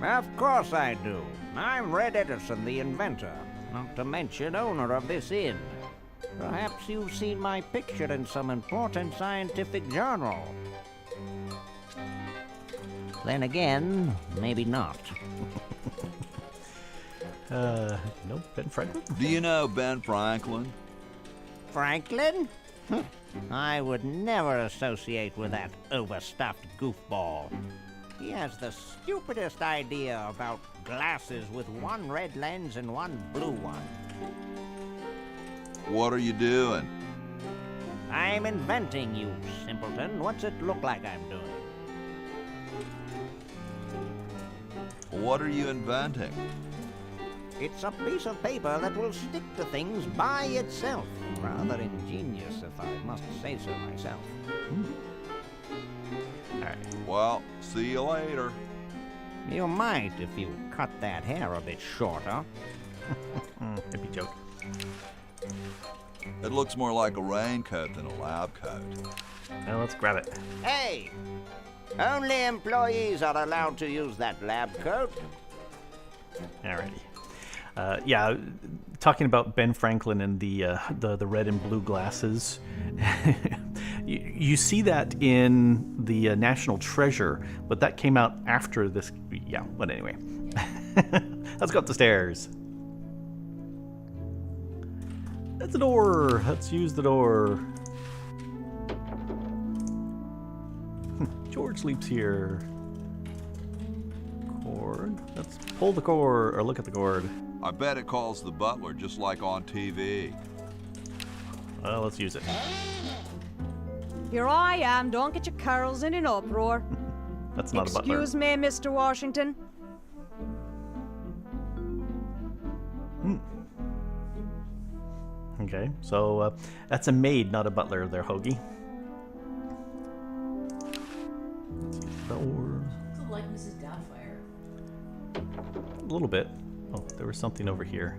Of course I do. I'm Red Edison, the inventor, not to mention owner of this inn. Perhaps you've seen my picture in some important scientific journal. Then again, maybe not. No, Ben Franklin? Do you know Ben Franklin? Franklin? I would never associate with that overstuffed goofball. He has the stupidest idea about glasses with one red lens and one blue one. What are you doing? I'm inventing, you simpleton. What's it look like I'm doing? What are you inventing? It's a piece of paper that will stick to things by itself. Rather ingenious, if I must say so myself. Alright. Well, see you later. You might if you cut that hair a bit shorter. Hippie joke. It looks more like a raincoat than a lab coat. Well, let's grab it. Hey! Only employees are allowed to use that lab coat. Alrighty. Yeah, talking about Ben Franklin and the red and blue glasses. you see that in the National Treasure, but that came out after this. Yeah, but anyway. Let's go up the stairs. That's a door. Let's use the door. George sleeps here. Cord. Let's pull the cord, or look at the cord. I bet it calls the butler just like on TV. Well, let's use it. Here I am, don't get your curls in an uproar. That's not a butler. Excuse me, Mr. Washington. Okay, so that's a maid, not a butler there, Hoagie. Let's use the door. Like Mrs. Doubtfire. A little bit. Oh, there was something over here.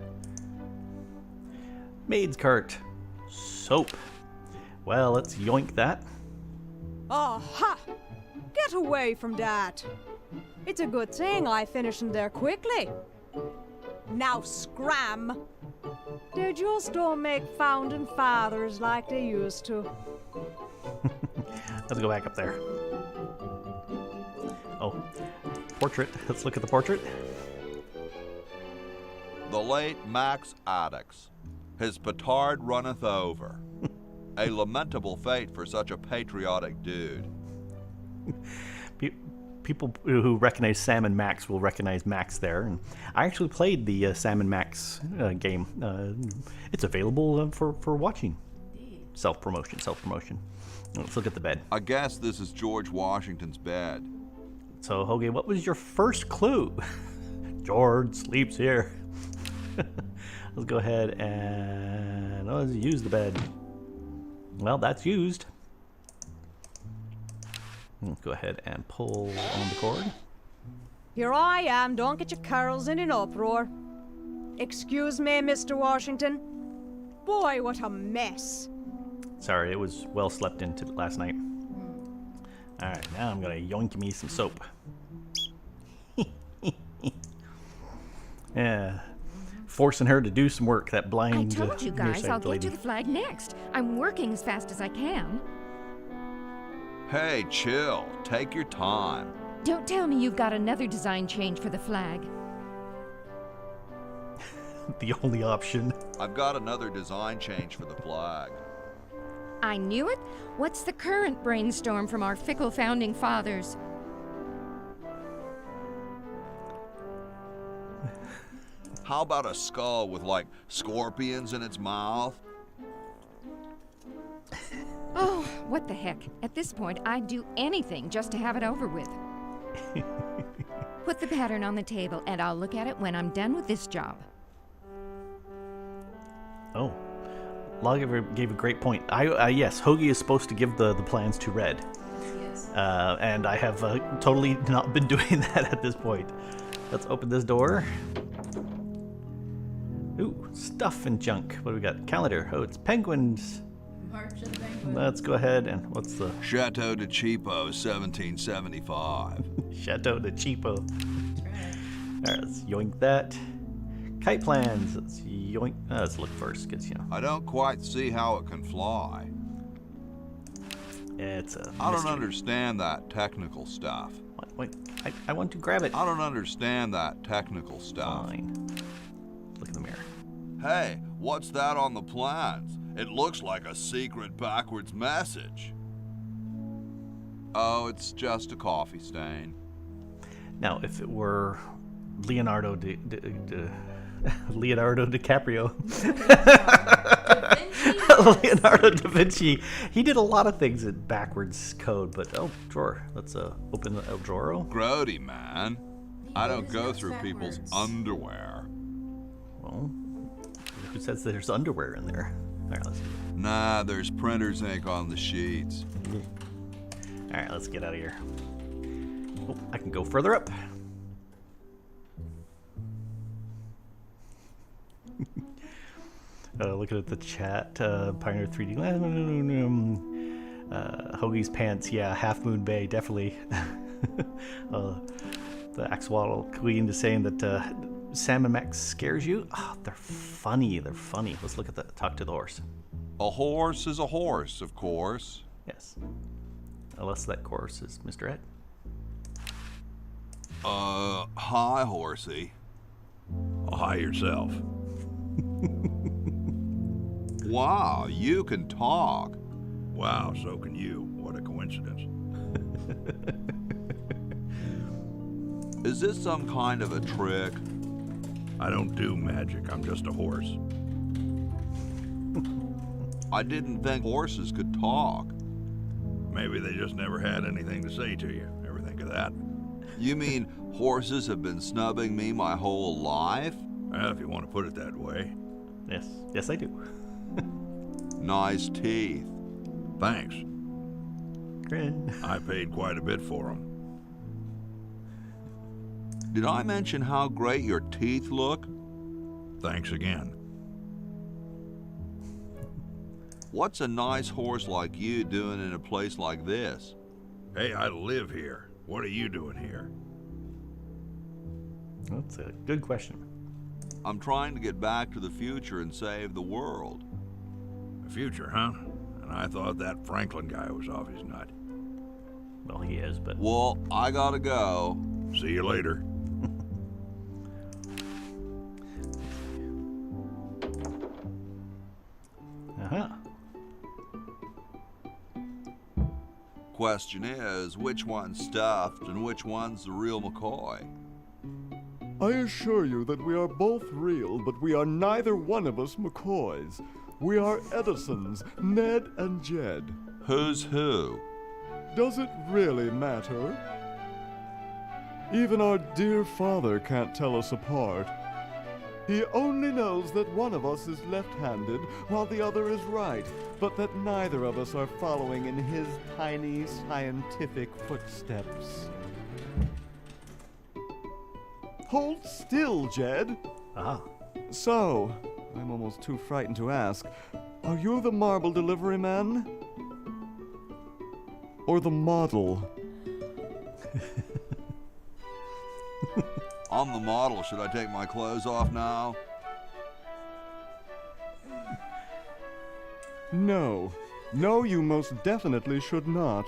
Maid's cart. Soap. Well, let's yoink that. Aha! Get away from that. It's a good thing I finished them there quickly. Now scram. They just don't make founding fathers like they used to. Let's go back up there. Oh, portrait. Let's look at the portrait. The late Max Addix. His petard runneth over. A lamentable fate for such a patriotic dude. People who recognize Sam and Max will recognize Max there. And I actually played the Sam and Max game. It's available for watching. Self-promotion. Let's look at the bed. I guess this is George Washington's bed. So, Hoagie, what was your first clue? George sleeps here. Let's go ahead and let's use the bed. Well, that's used. Let's go ahead and pull on the cord. Here I am, don't get your curls in an uproar. Excuse me, Mr. Washington. Boy, what a mess. Sorry, it was well slept into last night. Alright, now I'm gonna yoink me some soap. Yeah. Forcing her to do some work, that blind. I told you guys I'll lady. get to the flag next. I'm working as fast as I can. Hey, chill. Take your time. Don't tell me you've got another design change for the flag. The only option. I've got another design change for the flag. I knew it. What's the current brainstorm from our fickle founding fathers? How about a skull with, like, scorpions in its mouth? Oh, what the heck. At this point, I'd do anything just to have it over with. Put the pattern on the table, and I'll look at it when I'm done with this job. Oh. Lawgiver gave a great point. Yes, Hoagie is supposed to give the plans to Red. Yes. And I have totally not been doing that at this point. Let's open this door. Ooh, stuff and junk. What do we got? Calendar. Oh, it's penguins. March of the Penguins. Let's go ahead and what's the... Chateau de Cheapo, 1775. Chateau de Cheapo. That's right. All right, let's yoink that. Kite plans. Let's yoink. Let's look first, because, you know. I don't quite see how it can fly. It's a I don't mystery. understand that technical stuff. Wait, I want to grab it. I don't understand that technical stuff. Fine. Look in the mirror. Hey, what's that on the plans? It looks like a secret backwards message. Oh, it's just a coffee stain. Now, if it were Leonardo DiCaprio, Leonardo da Vinci, he did a lot of things in backwards code, but oh, drawer. Let's open the El Drawer. Grody, man. I don't go through people's underwear. Well, who says there's underwear in there? All right, let's see. Nah, there's printer's ink on the sheets. All right, let's get out of here. Oh, I can go further up. Looking at the chat, Pioneer 3D. Hoagie's pants, yeah, Half Moon Bay, definitely. The Axolotl Queen is saying that Sam and Max scares you. Oh, they're funny. They're funny. Let's look at the talk to the horse. A horse is a horse, of course. Yes. Unless that horse is Mr. Ed. Hi, horsey. Oh, hi yourself. Wow, you can talk. Wow, so can you. What a coincidence. Is this some kind of a trick? I don't do magic. I'm just a horse. I didn't think horses could talk. Maybe they just never had anything to say to you. Ever think of that? You mean horses have been snubbing me my whole life? Well, if you want to put it that way. Yes. Yes, I do. Nice teeth. Thanks. Grin. I paid quite a bit for them. Did I mention how great your teeth look? Thanks again. What's a nice horse like you doing in a place like this? Hey, I live here. What are you doing here? That's a good question. I'm trying to get back to the future and save the world. The future, huh? And I thought that Franklin guy was off his nut. Well, he is, but... Well, I gotta go. See you later. Uh-huh. Question is, which one's stuffed and which one's the real McCoy? I assure you that we are both real, but we are neither one of us McCoys. We are Edisons, Ned and Jed. Who's who? Does it really matter? Even our dear father can't tell us apart. He only knows that one of us is left-handed while the other is right, but that neither of us are following in his tiny scientific footsteps. Hold still, Jed. Ah. So, I'm almost too frightened to ask, are you the marble delivery man? Or the model? I'm the model. Should I take my clothes off now? No. No, you most definitely should not.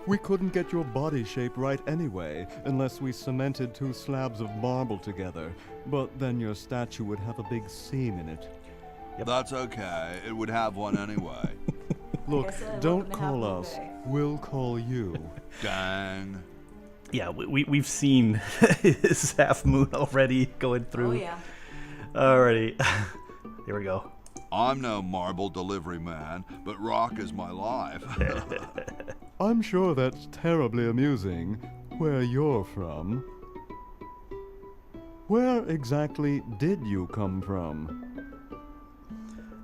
We couldn't get your body shape right anyway, unless we cemented 2 slabs of marble together. But then your statue would have a big seam in it. Yep. That's okay. It would have one anyway. Look, don't call us. We'll call you. Dang. Yeah, we've seen his half moon already going through. Oh, yeah. Alrighty. Here we go. I'm no marble delivery man, but rock is my life. I'm sure that's terribly amusing, where you're from. Where exactly did you come from?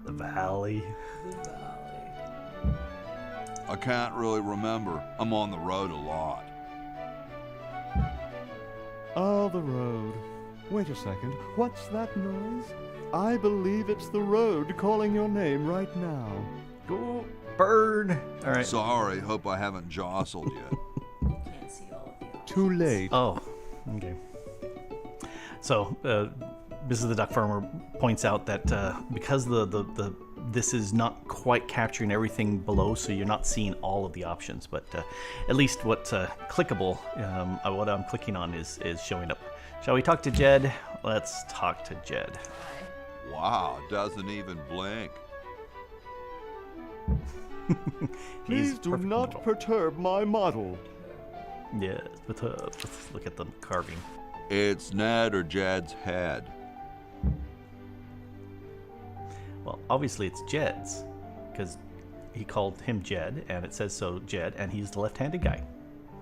The valley. I can't really remember. I'm on the road a lot. Oh, the road. Wait a second. What's that noise? I believe it's the road calling your name right now. Go bird. All right. Sorry, hope I haven't jostled you. Can't see all of the options. Too late. Oh, okay. So, Mrs. the DuckFarmer points out that because this is not quite capturing everything below, so you're not seeing all of the options, but at least what's clickable, what I'm clicking on is showing up. Shall we talk to Jed? Let's talk to Jed. Wow, doesn't even blink. Please do perfect not model. perturb my model. Yes, but let's look at the carving. It's Ned or Jed's head. Well, obviously it's Jed's, because he called him Jed, and it says so, Jed, and he's the left-handed guy,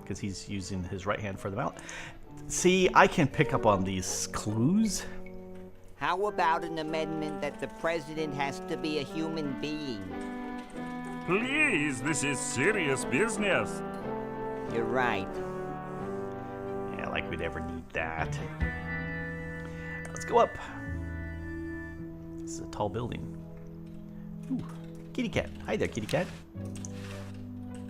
because he's using his right hand for the mount. See, I can pick up on these clues. How about an amendment that the president has to be a human being? Please, this is serious business. You're right. Yeah, like we'd ever need that. Let's go up. This is a tall building. Ooh, kitty cat. Hi there, kitty cat.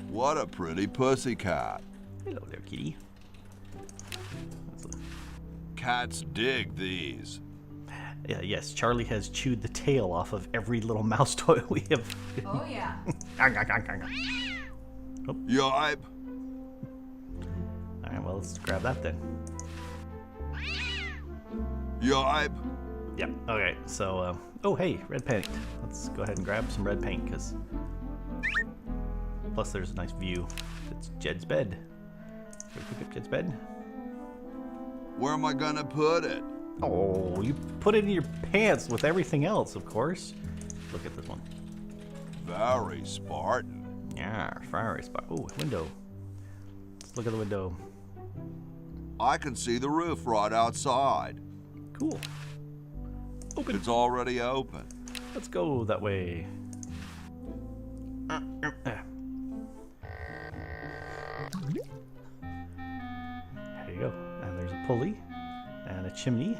What a pretty pussycat. Hello there, kitty. Cats dig these. Yes, Charlie has chewed the tail off of every little mouse toy we have. Oh, yeah. Oh. Yipe. Alright, well, let's grab that then. Yipe. Yep, okay, so, oh, hey, red paint. Let's go ahead and grab some red paint, because... Plus, there's a nice view. It's Jed's bed. Should we pick up Jed's bed? Where am I gonna put it? Oh, you put it in your pants with everything else, of course. Look at this one. Very Spartan. Yeah, very Spartan. Oh, window. Let's look at the window. I can see the roof right outside. Cool. Open. It's already open. Let's go that way. There you go. And there's a pulley and a chimney.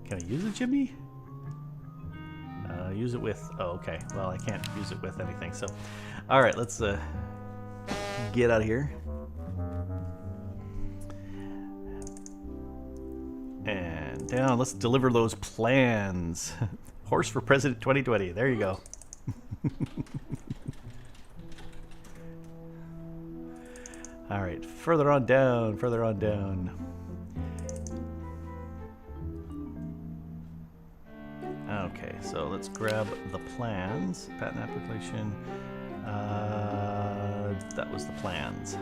Can I use a chimney? Use it with... Oh, okay. Well, I can't use it with anything, so... Alright, let's get out of here. And down. Let's deliver those plans. Horse for President 2020. There you go. Alright, further on down, further on down. Okay, so let's grab the plans. Patent application. That was the plans.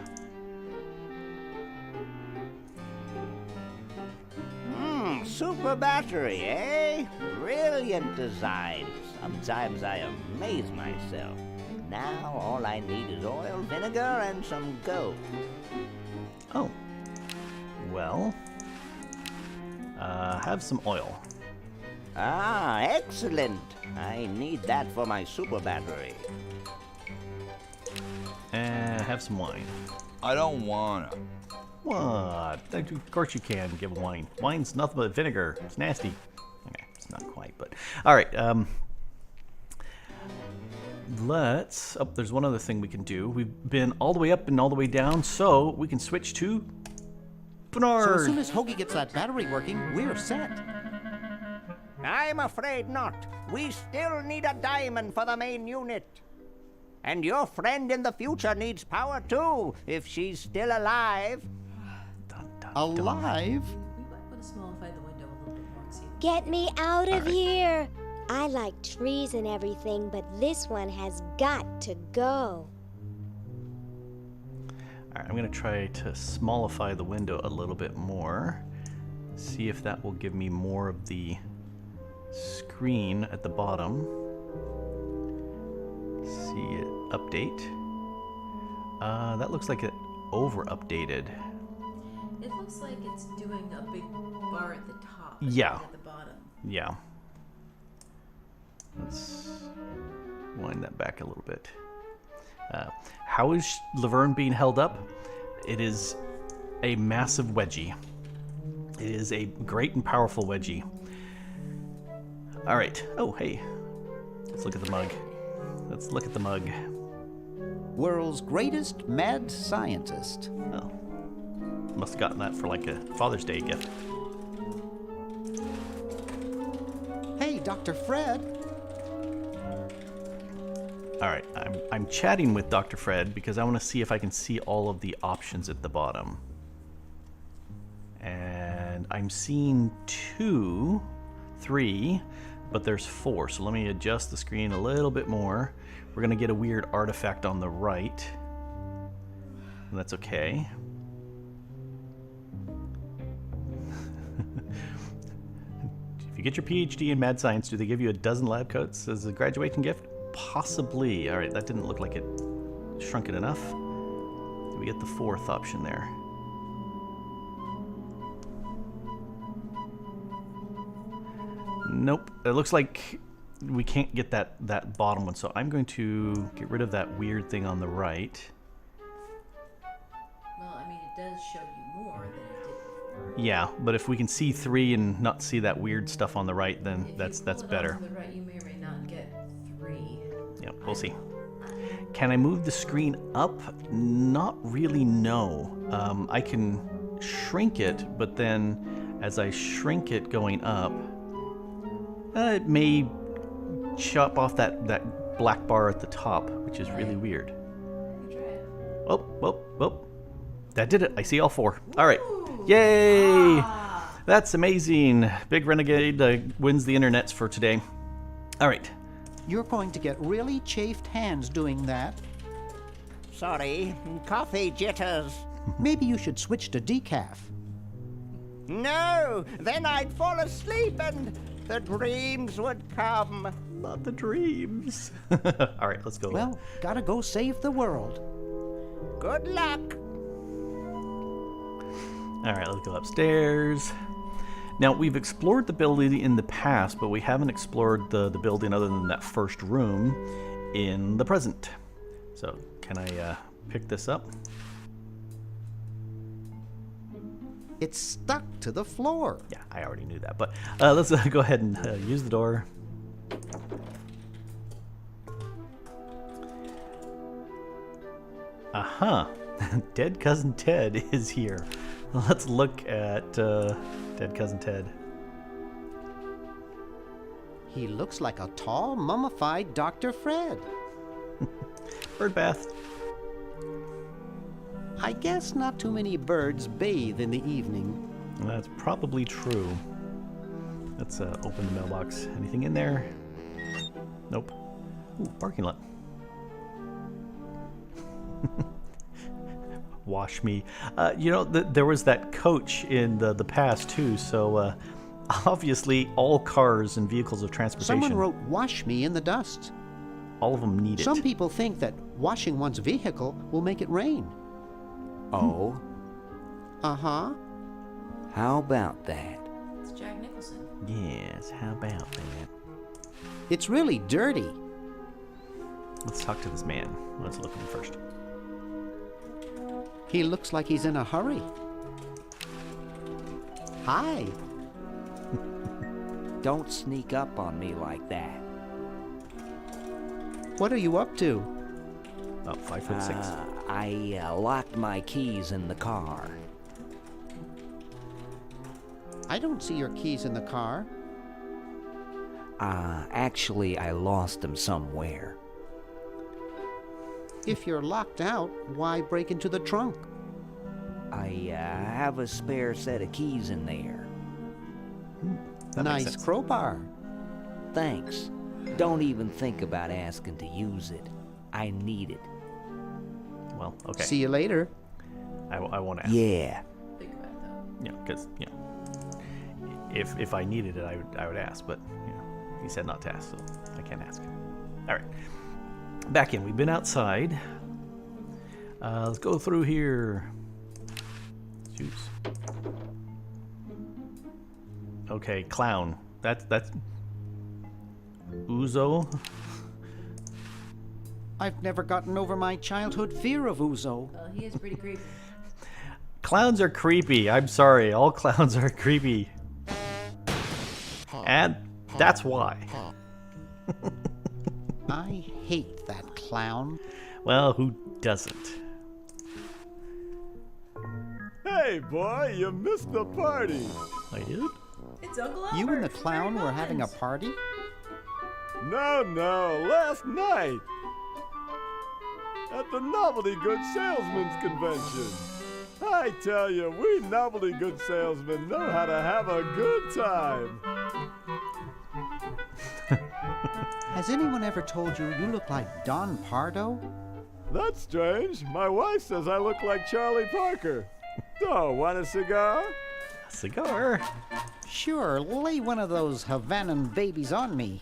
Super battery, eh? Brilliant design. Sometimes I amaze myself. Now all I need is oil, vinegar, and some gold. Oh. Well. Have some oil. Ah, excellent. I need that for my super battery. And have some wine. I don't wanna. What? Of course you can give wine. Wine's nothing but vinegar. It's nasty. Okay, it's not quite, but... Alright, let's... Oh, there's one other thing we can do. We've been all the way up and all the way down, so we can switch to... Bernard! So as soon as Hoagie gets that battery working, we're set. I'm afraid not. We still need a diamond for the main unit. And your friend in the future needs power too, if she's still alive. Alive? We might want to smallify the window a little bit more and see. Get me out of here! I like trees and everything, but this one has got to go. Alright, I'm going to try to smallify the window a little bit more. See if that will give me more of the screen at the bottom. See it update. That looks like it over-updated. It looks like it's doing a big bar at the top. Yeah. At the bottom. Yeah. Let's wind that back a little bit. How is Laverne being held up? It is a massive wedgie. It is a great and powerful wedgie. All right. Oh, hey. Let's look at the mug. Let's look at the mug. World's greatest mad scientist. Oh. Must have gotten that for like a Father's Day gift. Hey, Dr. Fred. All right, I'm chatting with Dr. Fred because I want to see if I can see all of the options at the bottom. And I'm seeing 2, 3. but there's 4. So let me adjust the screen a little bit more. We're going to get a weird artifact on the right. And that's okay. If you get your PhD in mad science, do they give you a dozen lab coats as a graduation gift? Possibly. All right, that didn't look like it shrunk it enough. Did we get the 4th option there? Nope. It looks like we can't get that bottom one, so I'm going to get rid of that weird thing on the right. Well, I mean, it does show you more than it did before. Yeah, but if we can see 3 and not see that weird stuff on the right, then that's better. On the right, you may or may not get 3. Yeah, we'll see. Can I move the screen up? Not really, no. I can shrink it, but then as I shrink it going up, it may chop off that black bar at the top, which is really weird. Oh. That did it. I see all 4. All right. Yay! That's amazing. Big Renegade wins the internets for today. All right. You're going to get really chafed hands doing that. Sorry, coffee jitters. Maybe you should switch to decaf. No, then I'd fall asleep and the dreams would come. Not the dreams. All right, let's go. Well, gotta go save the world. Good luck. All right, let's go upstairs. Now, we've explored the building in the past, but we haven't explored the building other than that first room in the present. So, can I pick this up? It's stuck to the floor. Yeah, I already knew that, but let's go ahead and use the door. Aha! Dead Cousin Ted is here. Let's look at Dead Cousin Ted. He looks like a tall, mummified Dr. Fred. Bird bath. I guess not too many birds bathe in the evening. That's probably true. Let's open the mailbox. Anything in there? Nope. Ooh, parking lot. Wash me. You know, there was that coach in the past too, so obviously all cars and vehicles of transportation. Someone wrote "wash me" in the dust. All of them need it. Some people think that washing one's vehicle will make it rain. Oh? Uh-huh. How about that? It's Jack Nicholson. Yes, how about that? It's really dirty. Let's talk to this man. Let's look at him first. He looks like he's in a hurry. Hi. Don't sneak up on me like that. What are you up to? About 5'6". I locked my keys in the car. I don't see your keys in the car. Actually, I lost them somewhere. If you're locked out, why break into the trunk? I have a spare set of keys in there. Nice crowbar. Thanks. Don't even think about asking to use it. I need it. Well, okay. See you later. I won't ask. Yeah. Think about it though. Yeah, because you know, if I needed it, I would ask. But you know, he said not to ask, so I can't ask. All right. Back in. We've been outside. Let's go through here. Jeez. Okay, clown. That's Uzo. I've never gotten over my childhood fear of Uzo. Well, he is pretty creepy. Clowns are creepy. I'm sorry. All clowns are creepy. And that's why. I hate that clown. Well, who doesn't? Hey, boy, you missed the party. I did? It's Uncle Albert. You and the clown were having a party? No, last night. At the Novelty Good Salesmen's Convention. I tell you, we Novelty Good Salesmen know how to have a good time. Has anyone ever told you you look like Don Pardo? That's strange. My wife says I look like Charlie Parker. So, want a cigar? A cigar? Sure, lay one of those Havanan babies on me.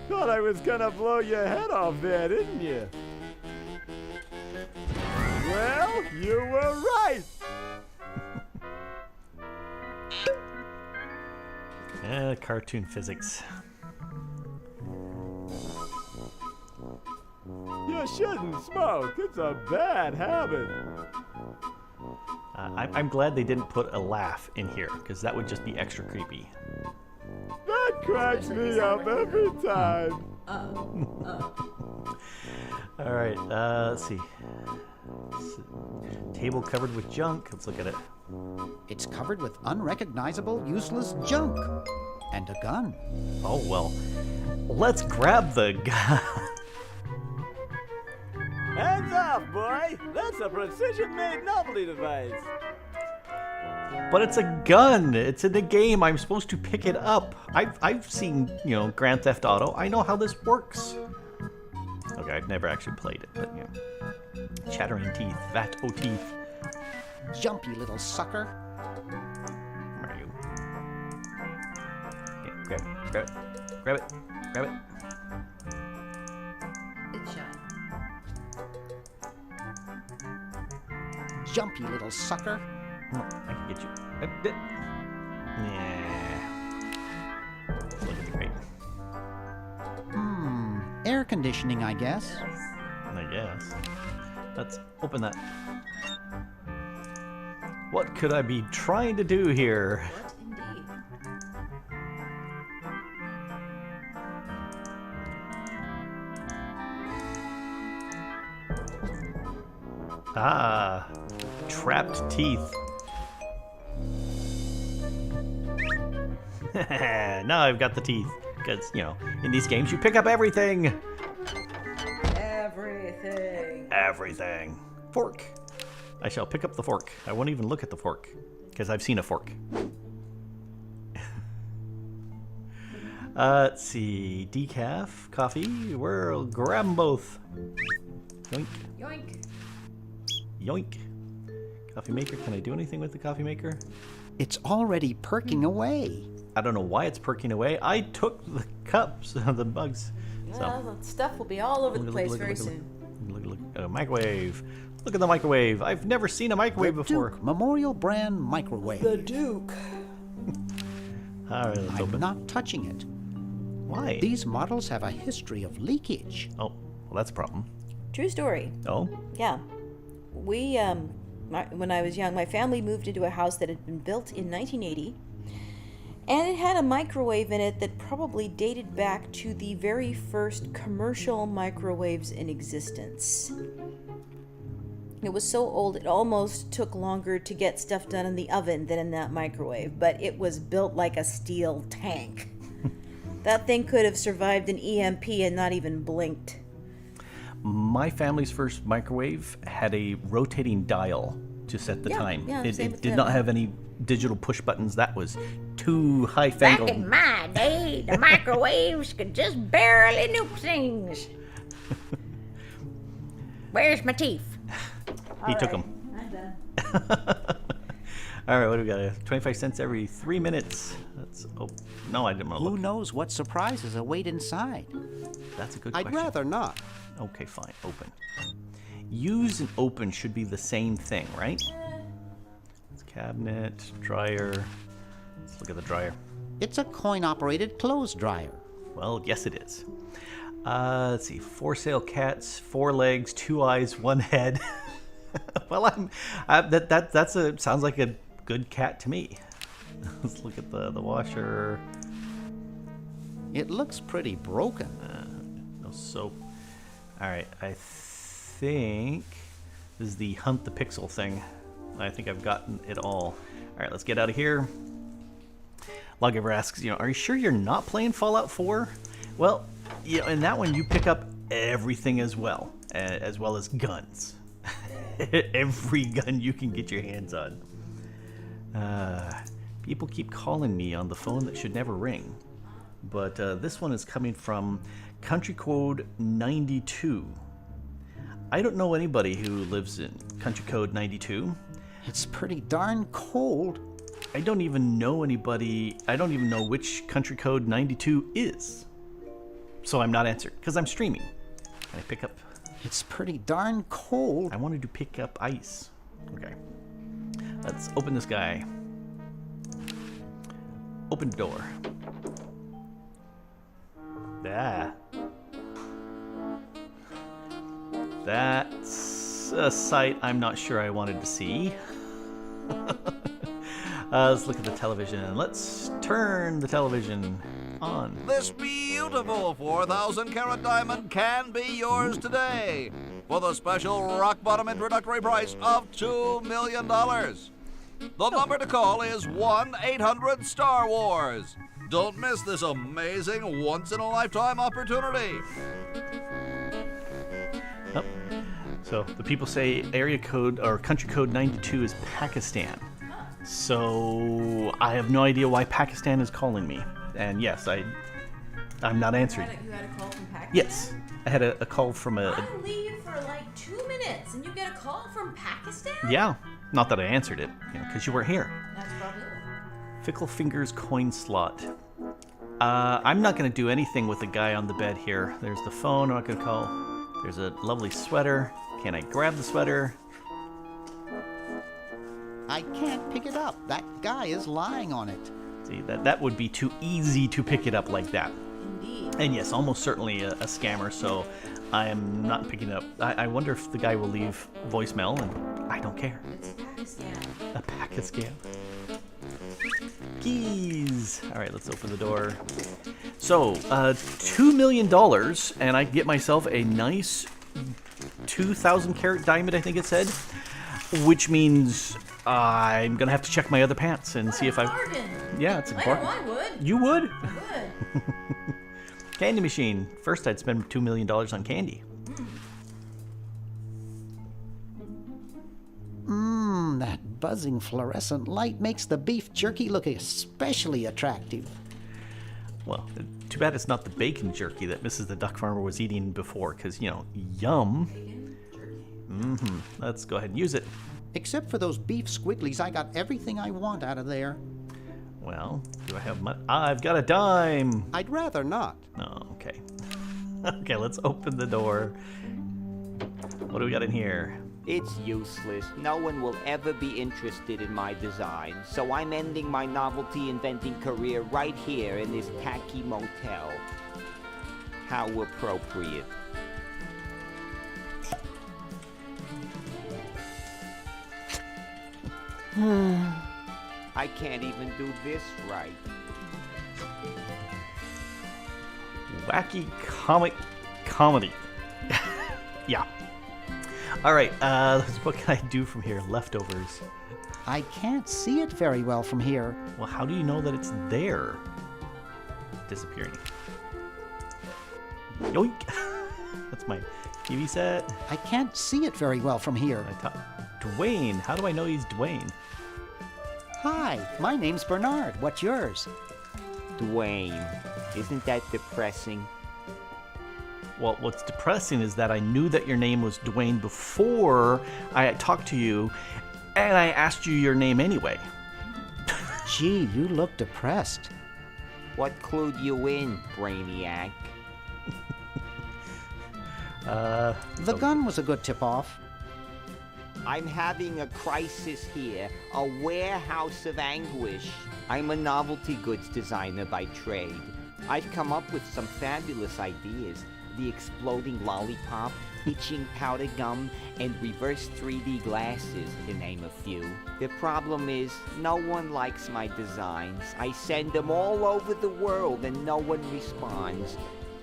Thought I was gonna blow your head off there, didn't you? Well, you were right! Cartoon physics. You shouldn't smoke. It's a bad habit. I'm glad they didn't put a laugh in here, because that would just be extra creepy. That cracks me up every time. All right, let's see. Table covered with junk. Let's look at it. It's covered with unrecognizable, useless junk. And a gun. Oh, well. Let's grab the gun. Hands off, boy! That's a precision-made novelty device. But it's a gun. It's in the game. I'm supposed to pick it up. I've seen, Grand Theft Auto. I know how this works. Okay, I've never actually played it, but Chattering teeth, vat-o teeth. Jumpy little sucker. Where are you? Okay, grab it, grab it, grab it, grab it. It's shot. Jumpy little sucker. Oh, I can get you. Yeah. Let's look at the crate. Air conditioning, I guess. I guess. Let's open that. What could I be trying to do here? What indeed? Ah, trapped teeth. Now I've got the teeth. Because, in these games you pick up everything. Everything. Fork. I shall pick up the fork. I won't even look at the fork. Because I've seen a fork. Let's see. Decaf, coffee. We'll grab them both. Yoink. Yoink. Yoink. Coffee maker. Can I do anything with the coffee maker? It's already perking away. I don't know why it's perking away. I took the cups, the mugs. Well, the stuff will be all over the place very soon. Look. A microwave. Look at the microwave. I've never seen a microwave before. Duke Memorial Brand Microwave. The Duke. All right, let's open. I'm not touching it. Why? These models have a history of leakage. Oh, well, that's a problem. True story. Oh? Yeah. We, when I was young, my family moved into a house that had been built in 1980. And it had a microwave in it that probably dated back to the very first commercial microwaves in existence. It was so old it almost took longer to get stuff done in the oven than in that microwave, but it was built like a steel tank. That thing could have survived an EMP and not even blinked. My family's first microwave had a rotating dial to set the time. It did not have any digital push buttons. That was too high-fangled. Back in my day, the microwaves could just barely nuke things. Where's my teeth? He took them. I'm done. All right, what do we got? 25 cents every 3 minutes. That's no, I didn't want to look. Who knows what surprises await inside? That's a good I'd question. rather not. Okay, fine. Open. Use and open should be the same thing, right? It's cabinet, dryer. Let's look at the dryer. It's a coin-operated clothes dryer. Well, yes, it is. Let's see. For sale cats, 4 legs, 2 eyes, 1 head. Well, sounds like a good cat to me. Let's look at the washer. It looks pretty broken. No soap. All right, I think this is the Hunt the Pixel thing. I think I've gotten it all. All right, let's get out of here. Lawgiver asks, are you sure you're not playing Fallout 4? Well, in that one you pick up everything as well as guns. Every gun you can get your hands on. People keep calling me on the phone that should never ring. But this one is coming from country code 92. I don't know anybody who lives in country code 92. It's pretty darn cold. I don't even know anybody. I don't even know which country code 92 is. So I'm not answered because I'm streaming. Can I pick up? It's pretty darn cold. I wanted to pick up ice. Okay. Let's open this guy. Open the door. That's a sight I'm not sure I wanted to see. Let's look at the television. Let's turn the television on. This beautiful 4,000-carat diamond can be yours today for the special rock-bottom introductory price of $2 million. The number to call is 1-800-STAR WARS. Don't miss this amazing once-in-a-lifetime opportunity. Oh. So the people say area code or country code 92 is Pakistan. So I have no idea why Pakistan is calling me. And yes, I'm not answering. You had a call from Pakistan? Yes, I had a call from a... I leave for like 2 minutes and you get a call from Pakistan? Yeah, not that I answered it, because you weren't here. That's probably it. Fickle Fingers coin slot. I'm not going to do anything with the guy on the bed here. There's the phone I'm not going to call. There's a lovely sweater. Can I grab the sweater? I can't pick it up. That guy is lying on it. See, that would be too easy to pick it up like that. Indeed. And yes, almost certainly a scammer, so I am not picking it up. I wonder if the guy will leave voicemail, and I don't care. It's Pakistan. A Pakistan. Keys. All right, let's open the door. So, $2 million, and I get myself a nice 2,000-carat diamond, I think it said, which means I'm gonna have to check my other pants and see if I. Yeah, it's a bargain. I would. You would? I would. Candy machine. First, I'd spend $2 million on candy. That buzzing fluorescent light makes the beef jerky look especially attractive. Well, too bad it's not the bacon jerky that Mrs. the Duck Farmer was eating before, because, yum. Let's go ahead and use it. Except for those beef squigglies, I got everything I want out of there. Well, do I have money? I've got a dime. I'd rather not. Oh, okay. Okay, let's open the door. What do we got in here? It's useless. No one will ever be interested in my design, so I'm ending my novelty inventing career right here in this tacky motel. How appropriate. I can't even do this right. Wacky comic comedy. Yeah. All right, what can I do from here? Leftovers. I can't see it very well from here. Well, how do you know that it's there? Disappearing. Yoink! That's my TV set. I can't see it very well from here. Dwayne. How do I know he's Dwayne? Hi, my name's Bernard. What's yours? Dwayne. Isn't that depressing? Well, what's depressing is that I knew that your name was Dwayne before I talked to you, and I asked you your name anyway. Gee, you look depressed. What clued you in, Brainiac? The gun was a good tip-off. I'm having a crisis here, a warehouse of anguish. I'm a novelty goods designer by trade. I've come up with some fabulous ideas. The exploding lollipop, itching powder gum, and reverse 3D glasses, to name a few. The problem is, no one likes my designs. I send them all over the world and no one responds.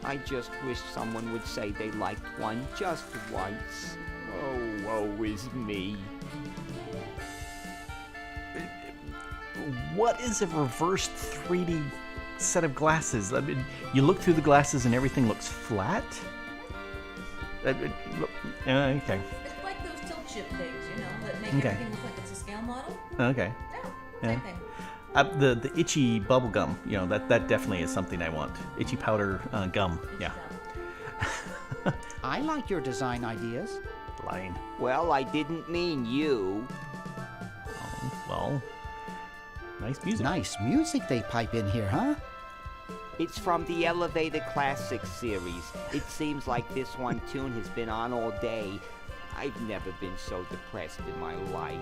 I just wish someone would say they liked one just once. Oh, woe is me. What is a reversed 3D set of glasses? I mean, you look through the glasses and everything looks flat? Okay. It's like those tilt chip things, that make everything look like it's a scale model. Okay. Yeah. Same thing. The itchy bubble gum, you know, that definitely is something I want. Itchy powder gum, yeah. I like your design ideas. Lying. Well, I didn't mean you. Well, nice music. Nice music they pipe in here, huh? It's from the Elevator Classics series. It seems like this one tune has been on all day. I've never been so depressed in my life.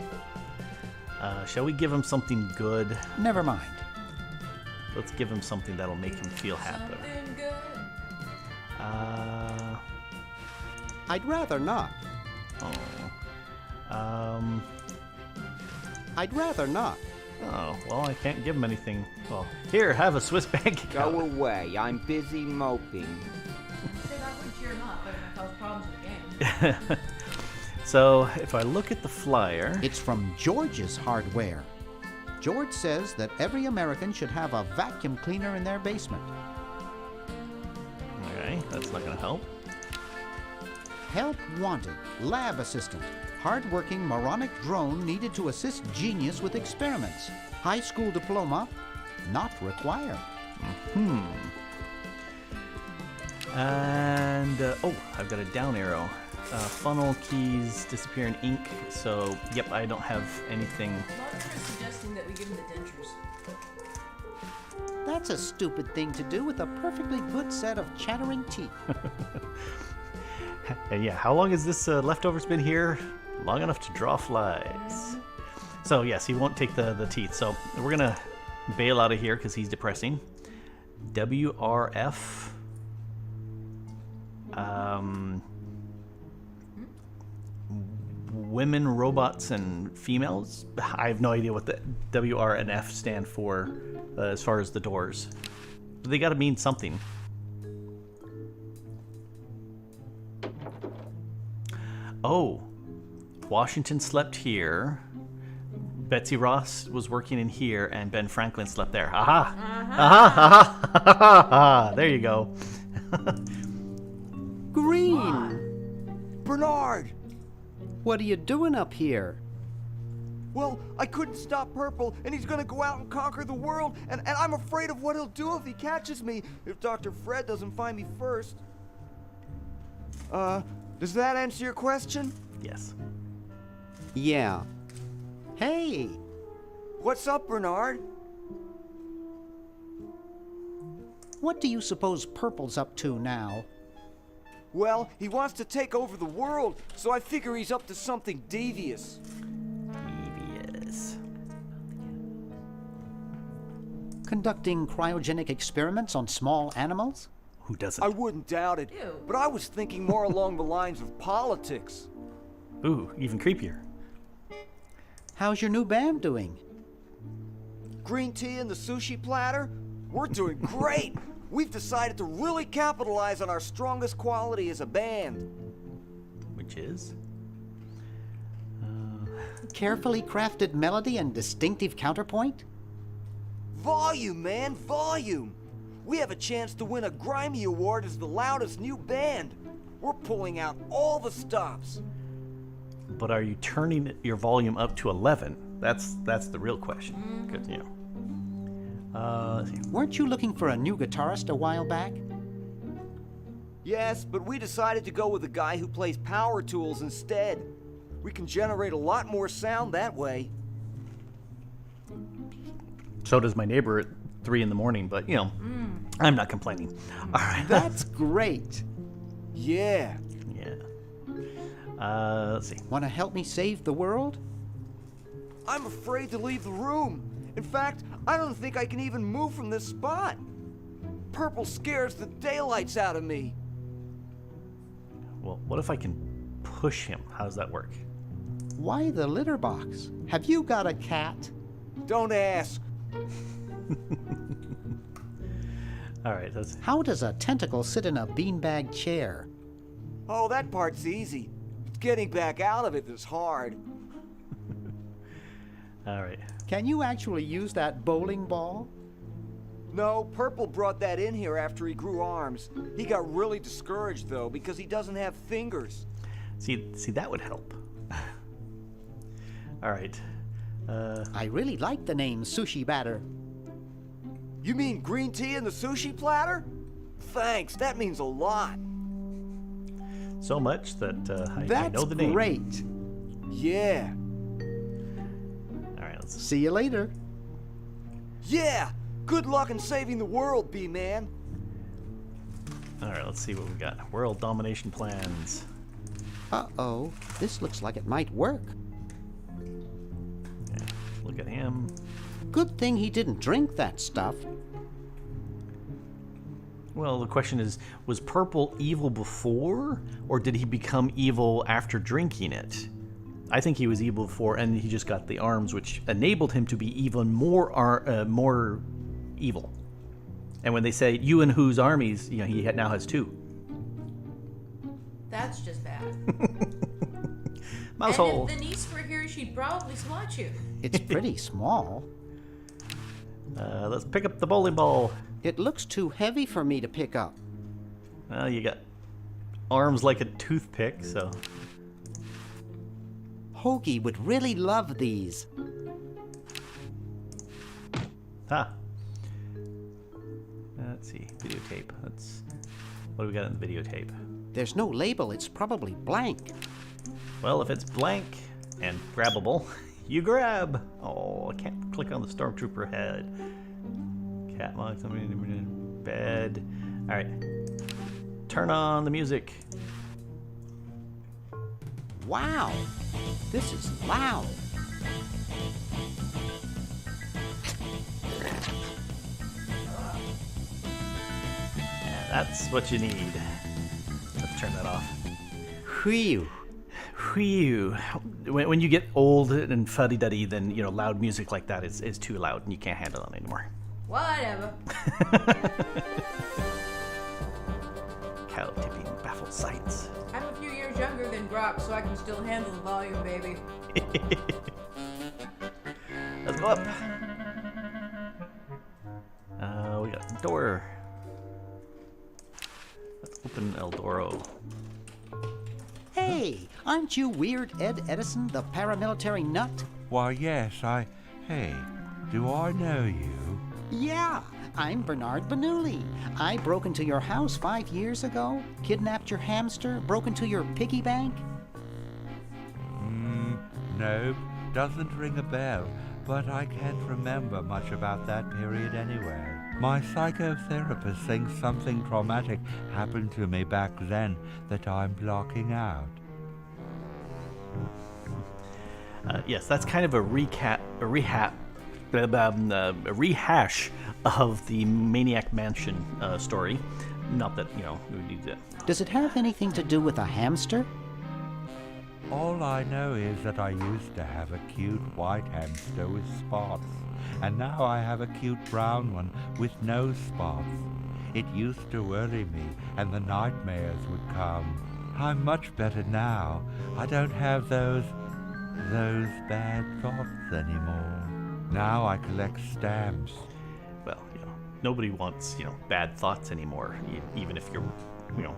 Shall we give him something good? Never mind. Let's give him something that'll make him feel happy. Something good. I'd rather not. I'd rather not. Oh, well, I can't give him anything. Well, here, have a Swiss bank account. Go away. I'm busy moping. Say that would cheer him up, but it might cause problems with the game. So, if I look at the flyer... It's from George's Hardware. George says that every American should have a vacuum cleaner in their basement. Okay, that's not going to help. Help wanted. Lab assistant. Hard-working moronic drone needed to assist genius with experiments. High school diploma not required. And, oh, I've got a down arrow. Funnel keys disappear in ink, so, yep, I don't have anything. Margaret is suggesting that we give him the dentures. That's a stupid thing to do with a perfectly good set of chattering teeth. And yeah, how long has this leftovers been here? Long enough to draw flies. So, yes, he won't take the teeth. So, we're going to bail out of here because he's depressing. WRF. Women, robots, and females. I have no idea what the WR and F stand for as far as the doors. But they got to mean something. Oh, Washington slept here. Betsy Ross was working in here, and Ben Franklin slept there. Aha! Aha! There you go. Green! Bernard! What are you doing up here? Well, I couldn't stop Purple, and he's gonna go out and conquer the world, and I'm afraid of what he'll do if he catches me, if Dr. Fred doesn't find me first. Does that answer your question? Yes. Yeah. Hey! What's up, Bernard? What do you suppose Purple's up to now? Well, he wants to take over the world, so I figure he's up to something devious. Devious. Conducting cryogenic experiments on small animals? Who doesn't? I wouldn't doubt it, but I was thinking more along the lines of politics. Ooh, even creepier. How's your new band doing? Green tea and the sushi platter? We're doing great! We've decided to really capitalize on our strongest quality as a band. Which is? Carefully crafted melody and distinctive counterpoint? Volume, man, volume! We have a chance to win a Grimy Award as the loudest new band. We're pulling out all the stops. But are you turning your volume up to 11? That's the real question. Good, you know. Let's see. Weren't you looking for a new guitarist a while back? Yes, but we decided to go with a guy who plays power tools instead. We can generate a lot more sound that way. So does my neighbor at 3 in the morning, but, you know, I'm not complaining. All right. That's great. Yeah. Yeah. Let's see. Want to help me save the world? I'm afraid to leave the room. In fact, I don't think I can even move from this spot. Purple scares the daylights out of me. Well, what if I can push him? How does that work? Why the litter box? Have you got a cat? Don't ask. All right. How does a tentacle sit in a beanbag chair? Oh, that part's easy. It's getting back out of it that's hard. All right. Can you actually use that bowling ball? No, Purple brought that in here after he grew arms. He got really discouraged, though, because he doesn't have fingers. See, that would help. All right. I really like the name Sushi Batter. You mean green tea in the sushi platter? Thanks, that means a lot. So much that I That's know the name. great. Yeah. All right, let's see you later. Yeah. Good luck in saving the world, B-Man. All right, let's see what we got. World domination plans. Uh-oh, this looks like it might work. Yeah, look at him. Good thing he didn't drink that stuff. Well, the question is, was Purple evil before, or did he become evil after drinking it? I think he was evil before, and he just got the arms, which enabled him to be even more evil. And when they say, you and whose armies, you know, he now has 2. That's just bad. Mouse and hole. if the niece were here, she'd probably swat you. It's pretty small. Let's pick up the bowling ball. It looks too heavy for me to pick up. Well, you got arms like a toothpick, so... Hoagie would really love these. Ah. Let's see. Videotape. What do we got in the videotape? There's no label. It's probably blank. Well, if it's blank and grabbable, you grab. Oh, I can't click on the Stormtrooper head. Cat mark, somebody in bed. All right. Turn on the music. Wow. This is loud. That's what you need. Let's turn that off. Whew. Whew. When you get old and fuddy-duddy, then, you know, loud music like that is too loud and you can't handle it anymore. Whatever. Cow tipping baffled sights. I'm a few years younger than Grok, so I can still handle the volume, baby. Let's go up. We got the door. Let's open Eldoro. Hey, aren't you Weird Ed Edison, the paramilitary nut? Why, yes, Hey, do I know you? Yeah, I'm Bernard Bernoulli. I broke into your house 5 years ago, kidnapped your hamster, broke into your piggy bank. Nope, doesn't ring a bell, but I can't remember much about that period anyway. My psychotherapist thinks something traumatic happened to me back then that I'm blocking out. Yes, that's kind of a rehash of the Maniac Mansion story. Not that, you know, we need that. Does it have anything to do with a hamster? All I know is that I used to have a cute white hamster with spots, and now I have a cute brown one with no spots. It used to worry me, and the nightmares would come. I'm much better now. I don't have those bad thoughts anymore. Now I collect stamps. Well, you know, nobody wants, you know, bad thoughts anymore, even if you're, you know,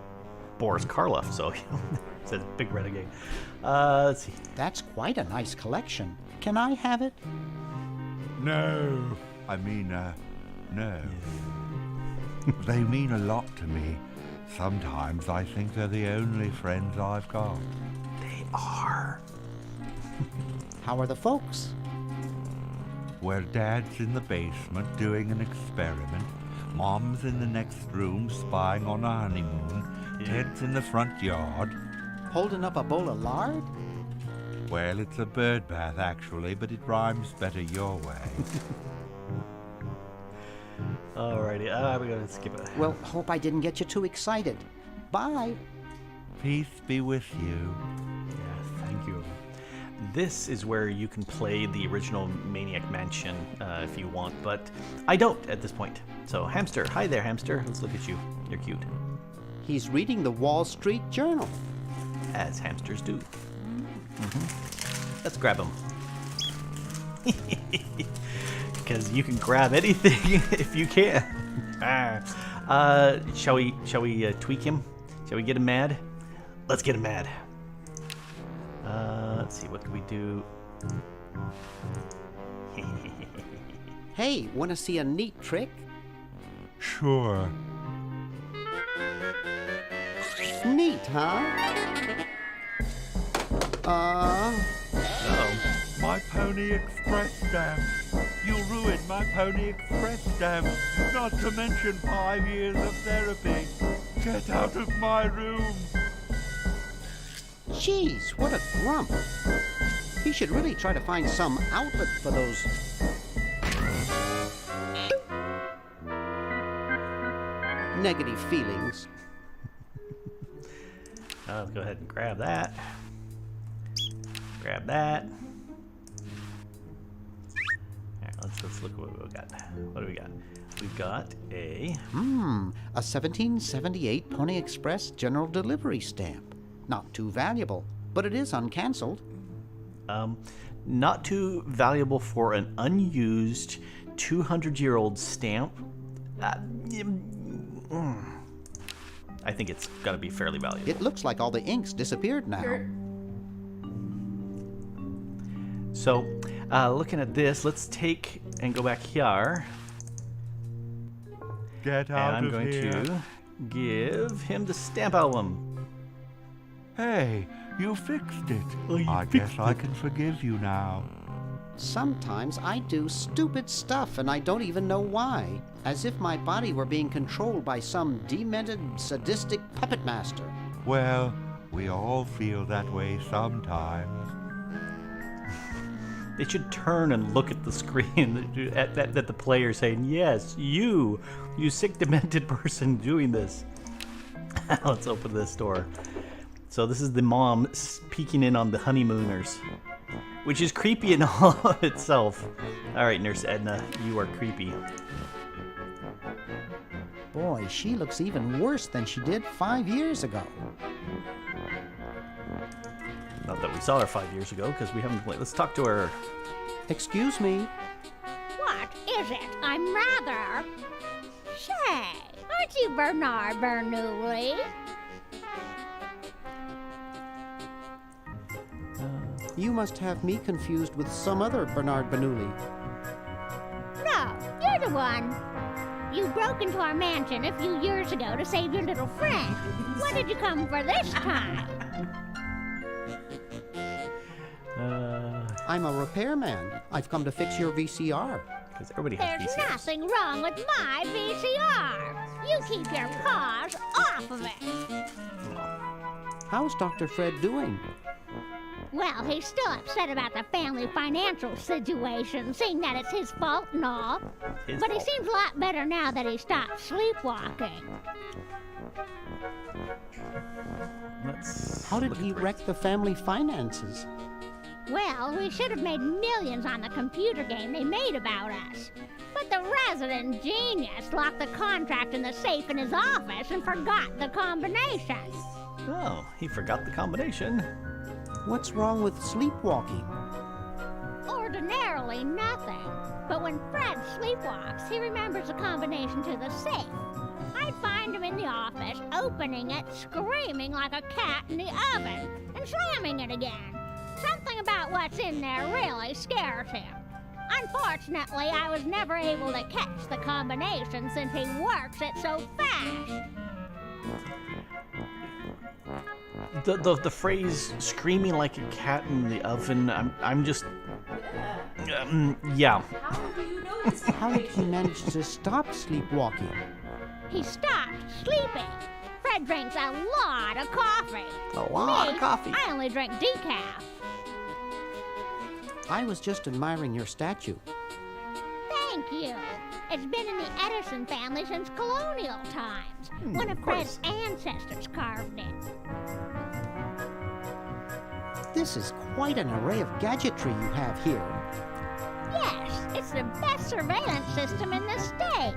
Boris Karloff, so, you know, it says Big Renegade. Let's see. That's quite a nice collection. Can I have it? No. I mean, no. They mean a lot to me. Sometimes I think they're the only friends I've got. They are. How are the folks? Well, Dad's in the basement doing an experiment. Mom's in the next room spying on a honeymoon. Ted's in the front yard. Holding up a bowl of lard? Well, it's a bird bath, actually, but it rhymes better your way. Alrighty, we're gonna skip it. Well, hope I didn't get you too excited. Bye. Peace be with you. Yeah, thank you. This is where you can play the original Maniac Mansion if you want, but I don't at this point. So, Hamster, hi there, Hamster. Let's look at you. You're cute. He's reading the Wall Street Journal. As hamsters do. Let's grab him. Because you can grab anything if you can. Shall we tweak him? Shall we get him mad? Let's get him mad. Let's see, what can we do? Hey, want to see a neat trick? Sure. Neat, huh? My Pony Express stamp. You ruined my Pony Express stamp. Not to mention 5 years of therapy. Get out of my room. Jeez, what a grump. He should really try to find some outlet for those... negative feelings. Let's go ahead and grab that. Grab that. Alright, let's look at what we got. What do we got? We've got a... a 1778 Pony Express General Delivery stamp. Not too valuable, but it is uncancelled. Not too valuable for an unused 200-year-old stamp. I think it's got to be fairly valuable. It looks like all the ink's disappeared now. So, looking at this, let's take and go back here. Get out of here. And I'm going to give him the stamp album. Hey, you fixed it. I guess I can forgive you now. Sometimes I do stupid stuff and I don't even know why. As if my body were being controlled by some demented, sadistic puppet master. Well, we all feel that way sometimes. They should turn and look at the screen at the player saying, yes, you sick, demented person doing this. Let's open this door. So this is the mom peeking in on the honeymooners, which is creepy in all of itself. All right, Nurse Edna, you are creepy. Boy, she looks even worse than she did 5 years ago. Not that we saw her 5 years ago, because we haven't played. Let's talk to her. Excuse me. What is it? I'm rather... Say, aren't you Bernard Bernoulli? You must have me confused with some other Bernard Bernoulli. No, you're the one. You broke into our mansion a few years ago to save your little friend. What did you come for this time? I'm a repairman. I've come to fix your VCR. Because everybody has There's VCRs. nothing wrong with my VCR. You keep your paws off of it. How's Dr. Fred doing? Well, he's still upset about the family financial situation, seeing that it's his fault and all. But he seems a lot better now that he stopped sleepwalking. How did he wreck the family finances? Well, we should have made millions on the computer game they made about us. But the resident genius locked the contract in the safe in his office and forgot the combination. Oh, he forgot the combination. What's wrong with sleepwalking? Ordinarily nothing. But when Fred sleepwalks, he remembers the combination to the safe. I'd find him in the office, opening it, screaming like a cat in the oven, and slamming it again. Something about what's in there really scares him. Unfortunately, I was never able to catch the combination since he works it so fast. The phrase "screaming like a cat in the oven," I'm just, yeah. How did he manage to stop sleepwalking? He stopped sleeping. Fred drinks a lot of coffee. A lot of coffee. I only drink decaf. I was just admiring your statue. Thank you. It's been in the Edison family since colonial times. One of Fred's ancestors carved it. This is quite an array of gadgetry you have here. Yes, it's the best surveillance system in the state.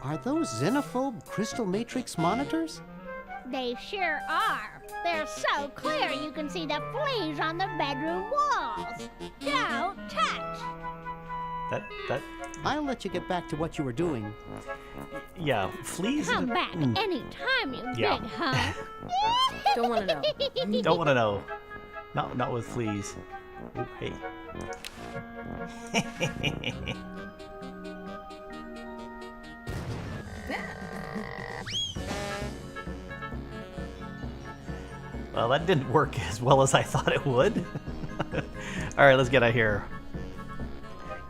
Are those xenophobe crystal matrix monitors? They sure are. They're so clear you can see the fleas on the bedroom walls. Don't touch. That. I'll let you get back to what you were doing. Yeah, fleas. Come back anytime, you Yeah. big hunk. Don't want to know. Don't want to know. Not with fleas. Ooh, hey. Well, that didn't work as well as I thought it would. All right, let's get out of here.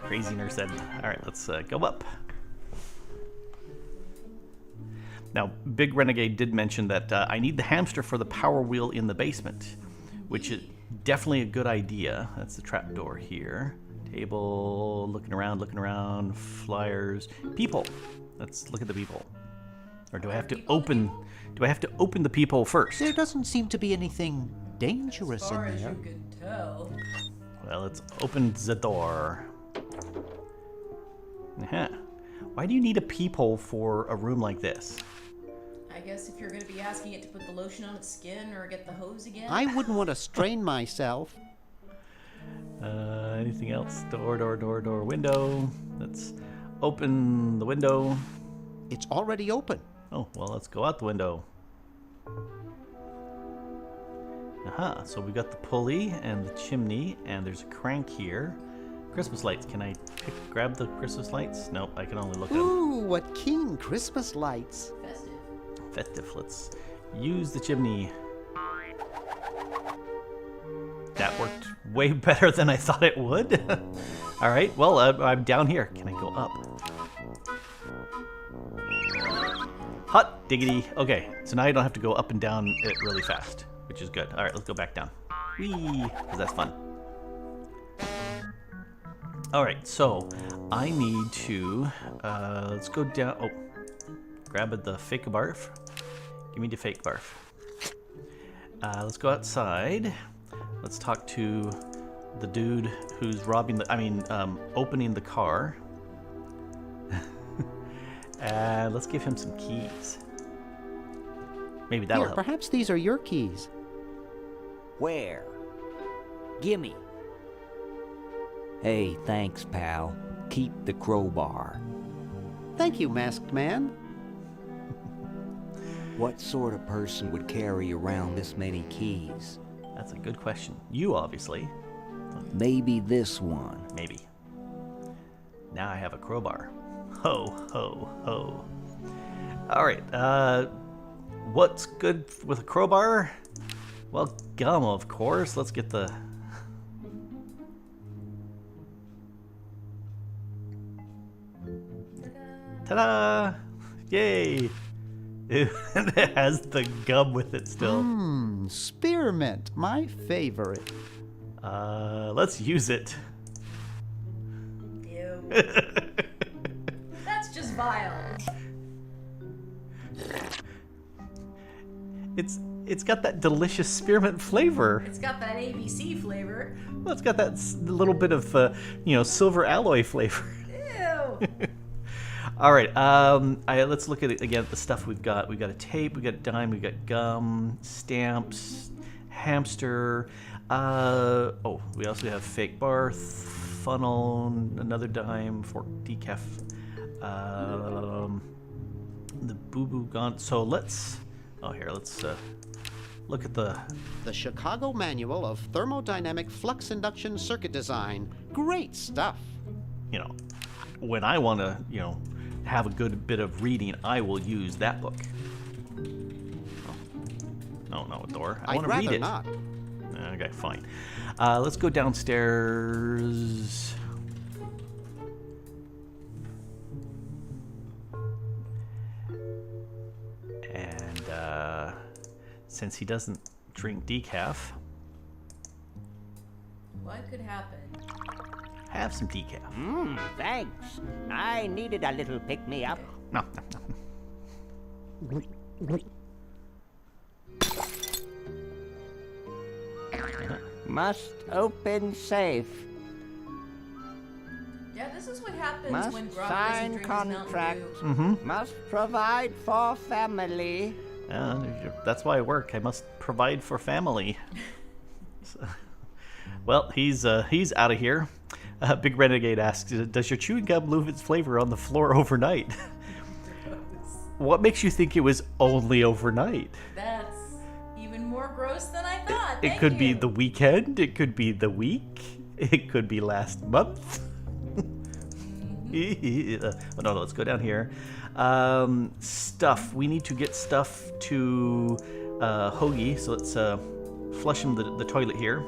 Crazy nurse said. All right, let's go up. Now, Big Renegade did mention that I need the hamster for the power wheel in the basement, which is definitely a good idea. That's the trap door here. Table, looking around, flyers, people. Let's look at the people. Or do I have to open? Do I have to open the people first? There doesn't seem to be anything dangerous in there. Could tell. Well, let's open the door. Why do you need a peephole for a room like this? I guess if you're going to be asking it to put the lotion on its skin or get the hose again. I wouldn't want to strain myself. Anything else? Door, window. Let's open the window. It's already open. Oh, well, let's go out the window. Aha, so we've got the pulley and the chimney, and there's a crank here. Christmas lights. Can I grab the Christmas lights? Nope, I can only look at them. Ooh, what keen Christmas lights. Festive. Let's use the chimney. That worked way better than I thought it would. All right, well, I'm down here. Can I go up? Hot diggity. Okay, so now I don't have to go up and down it really fast, which is good. All right, let's go back down. Whee, because that's fun. All right, so I need to, let's go down. Oh, grab the fake barf. Give me the fake barf. Let's go outside. Let's talk to the dude who's opening the car. And let's give him some keys. Maybe that'll help. Perhaps these are your keys. Where? Gimme. Hey, thanks, pal. Keep the crowbar. Thank you, masked man. What sort of person would carry around this many keys? That's a good question. You, obviously. Maybe this one. Maybe. Now I have a crowbar. Ho, ho, ho. All right, what's good with a crowbar? Well, gum, of course. Let's get the... Ta-da! Yay! It has the gum with it still. Spearmint, my favorite. Let's use it. Ew. That's just vile. It's got that delicious spearmint flavor. It's got that ABC flavor. Well, it's got that little bit of silver alloy flavor. Ew. All right, let's look at it again. The stuff we've got. We've got a tape. We've got a dime. We've got gum, stamps, hamster. We also have fake barf, funnel, another dime, fork, decaf. The boo boo gone. So let's. Oh, here. Let's look at the Chicago Manual of Thermodynamic Flux Induction Circuit Design. Great stuff. When I want to, have a good bit of reading, I will use that book. Oh, no, a door. I want to read it. Not. Okay, fine. Let's go downstairs. And since he doesn't drink decaf, What could happen? have some decaf. Thanks. I needed a little pick-me-up. No. Must open safe. Yeah, this is what happens Must when Grok doesn't sign drink his Mountain contract. Dew. Must provide for family. That's why I work. I must provide for family. Well, he's out of here. Big Renegade asks, does your chewing gum lose its flavor on the floor overnight? What makes you think it was only overnight? That's even more gross than I thought. It could be the weekend. It could be the week. It could be last month. Oh, no, let's go down here. Stuff. We need to get stuff to Hoagie. So let's flush him the toilet here.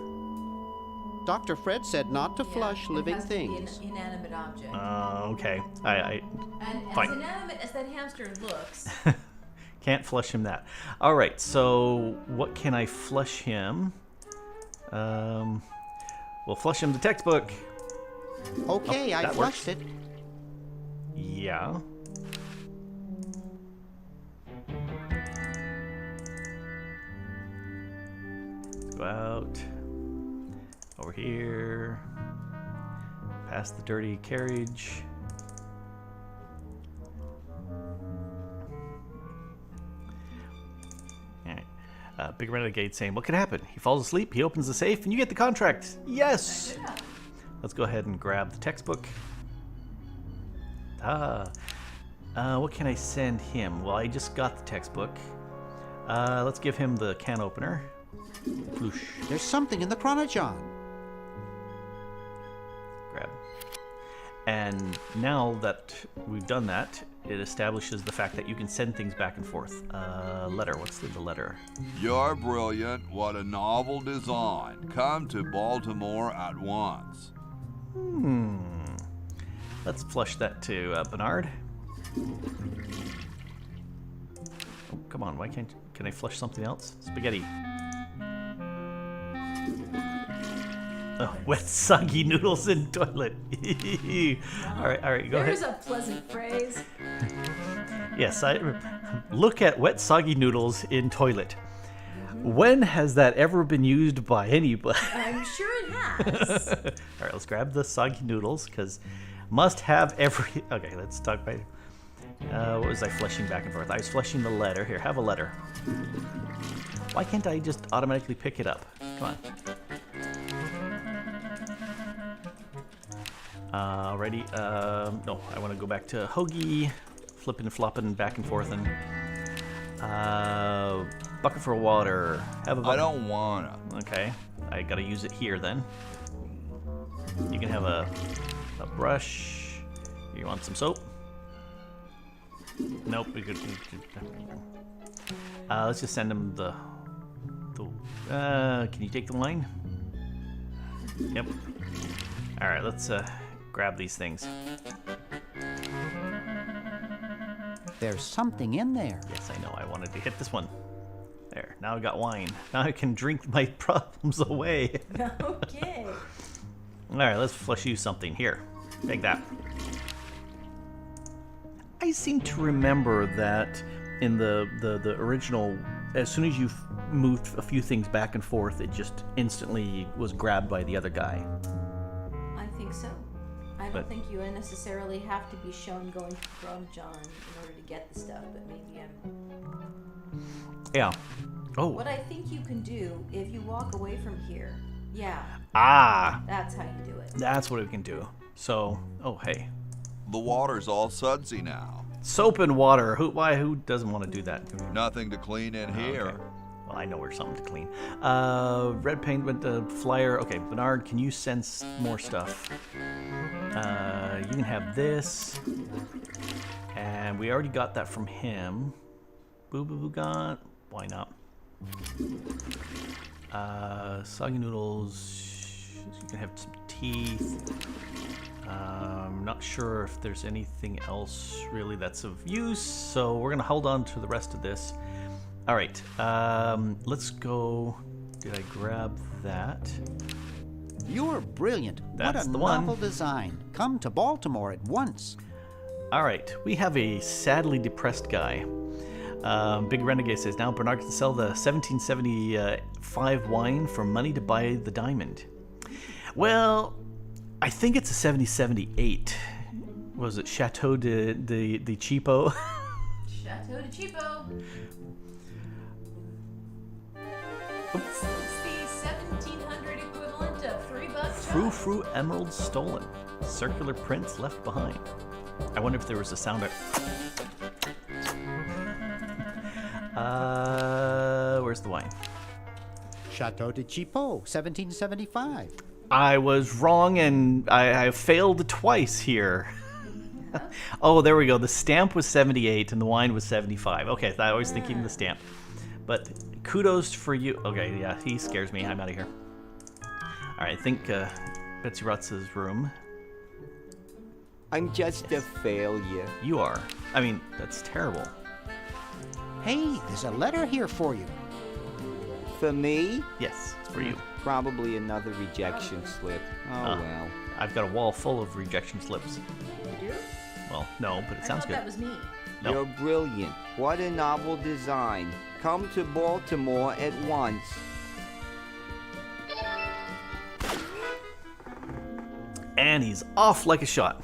Dr. Fred said not to flush living It has things. to be an inanimate object. Okay. And fine. as inanimate as that hamster looks, Can't flush him that. All right. So what can I flush him? We'll flush him the textbook. Okay, I that flushed works. it. Yeah. Let's go out. Over here. Past the dirty carriage. Alright. Big Renegade saying, what could happen? He falls asleep, he opens the safe, and you get the contract. Yes! Let's go ahead and grab the textbook. What can I send him? Well, I just got the textbook. Let's give him the can opener. Floosh. There's something in the chronojon. Grab. And now that we've done that, it establishes the fact that you can send things back and forth. Letter. What's the letter? You're brilliant. What a novel design. Come to Baltimore at once. Let's flush that to Bernard. Oh, come on. Why can't... Can I flush something else? Spaghetti. Oh, wet soggy noodles in toilet. all right, go there's ahead. a pleasant phrase. Yes, I look at wet soggy noodles in toilet. When has that ever been used by anybody? I'm sure it has. All right, let's grab the soggy noodles because must have every. Okay, let's talk about. What was I flushing back and forth? I was flushing the letter. Here, have a letter. Why can't I just automatically pick it up? Come on. Ready? No, I want to go back to Hoagie, flipping and flopping back and forth, and bucket for water. Have a bucket. I don't wanna. Okay, I gotta use it here then. You can have a brush. You want some soap? Nope. We could. Let's just send him the. Can you take the line? Yep. All right. Let's grab these things. There's something in there. Yes, I know. I wanted to hit this one. There. Now I got wine. Now I can drink my problems away. Okay. All right. Let's flush you something. Here. Take that. I seem to remember that in the original, as soon as you moved a few things back and forth, it just instantly was grabbed by the other guy. I think so. I don't think you necessarily have to be shown going from John in order to get the stuff, but maybe I'm... Yeah. Oh. What I think you can do, if you walk away from here, yeah. Ah. That's how you do it. That's what we can do. So, oh, hey. The water's all sudsy now. Soap and water. Who doesn't want to do that? Nothing to clean in here. Okay. Well, I know where's something to clean. Red paint went to flyer. Okay, Bernard, can you send more stuff? You can have this. And we already got that from him. Boo Boo Boo got. Why not? Soggy noodles. You can have some teeth. I'm not sure if there's anything else really that's of use, so we're gonna hold on to the rest of this. All right, let's go. Did I grab that? You're brilliant. That's what a the one. novel design. Come to Baltimore at once. All right, we have a sadly depressed guy. Big Renegade says, now Bernard can sell the 1775 wine for money to buy the diamond. Well, I think it's a 7078. Was it Chateau de Cheapo? Chateau de Cheapo. It's the 1700 equivalent of $3 Frou-frou emeralds stolen. Circular prints left behind. I wonder if there was a sound. Where's the wine? Chateau de Chipot, 1775. I was wrong, and I failed twice here. Oh, there we go. The stamp was 78 and the wine was 75. Okay, I was thinking the stamp. But kudos for you. Okay, yeah, he scares me. I'm out of here. All right, I think Betsy Rotz's room. I'm just a failure. You are. I mean, that's terrible. Hey, there's a letter here for you. For me? Yes, it's for you. Probably another rejection slip. Oh, well. I've got a wall full of rejection slips. You do? Well, no, but it sounds good. That was me. No. You're brilliant. What a novel design. Come to Baltimore at once. And he's off like a shot.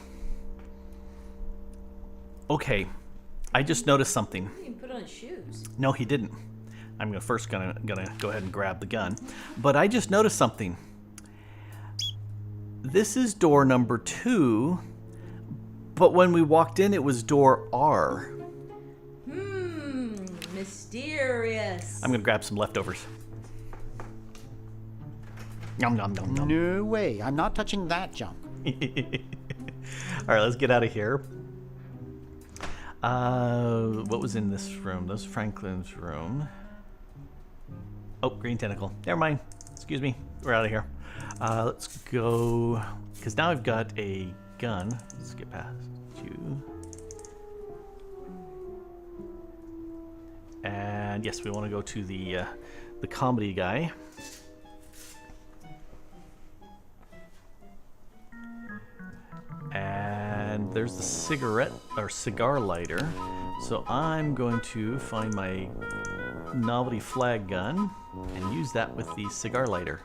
Okay, I just noticed something. You can put on his shoes. No, he didn't. I'm gonna go ahead and grab the gun. But I just noticed something. This is door number 2, but when we walked in, it was door R. Mysterious. I'm gonna grab some leftovers. Yum, yum, yum, yum. No way, I'm not touching that junk. All right, let's get out of here. What was in this room? That was Franklin's room. Oh, green tentacle. Never mind. Excuse me. We're out of here. Let's go, because now I've got a gun. Let's get past you. And yes, we want to go to the comedy guy. And there's the cigar lighter. So I'm going to find my novelty flag gun and use that with the cigar lighter.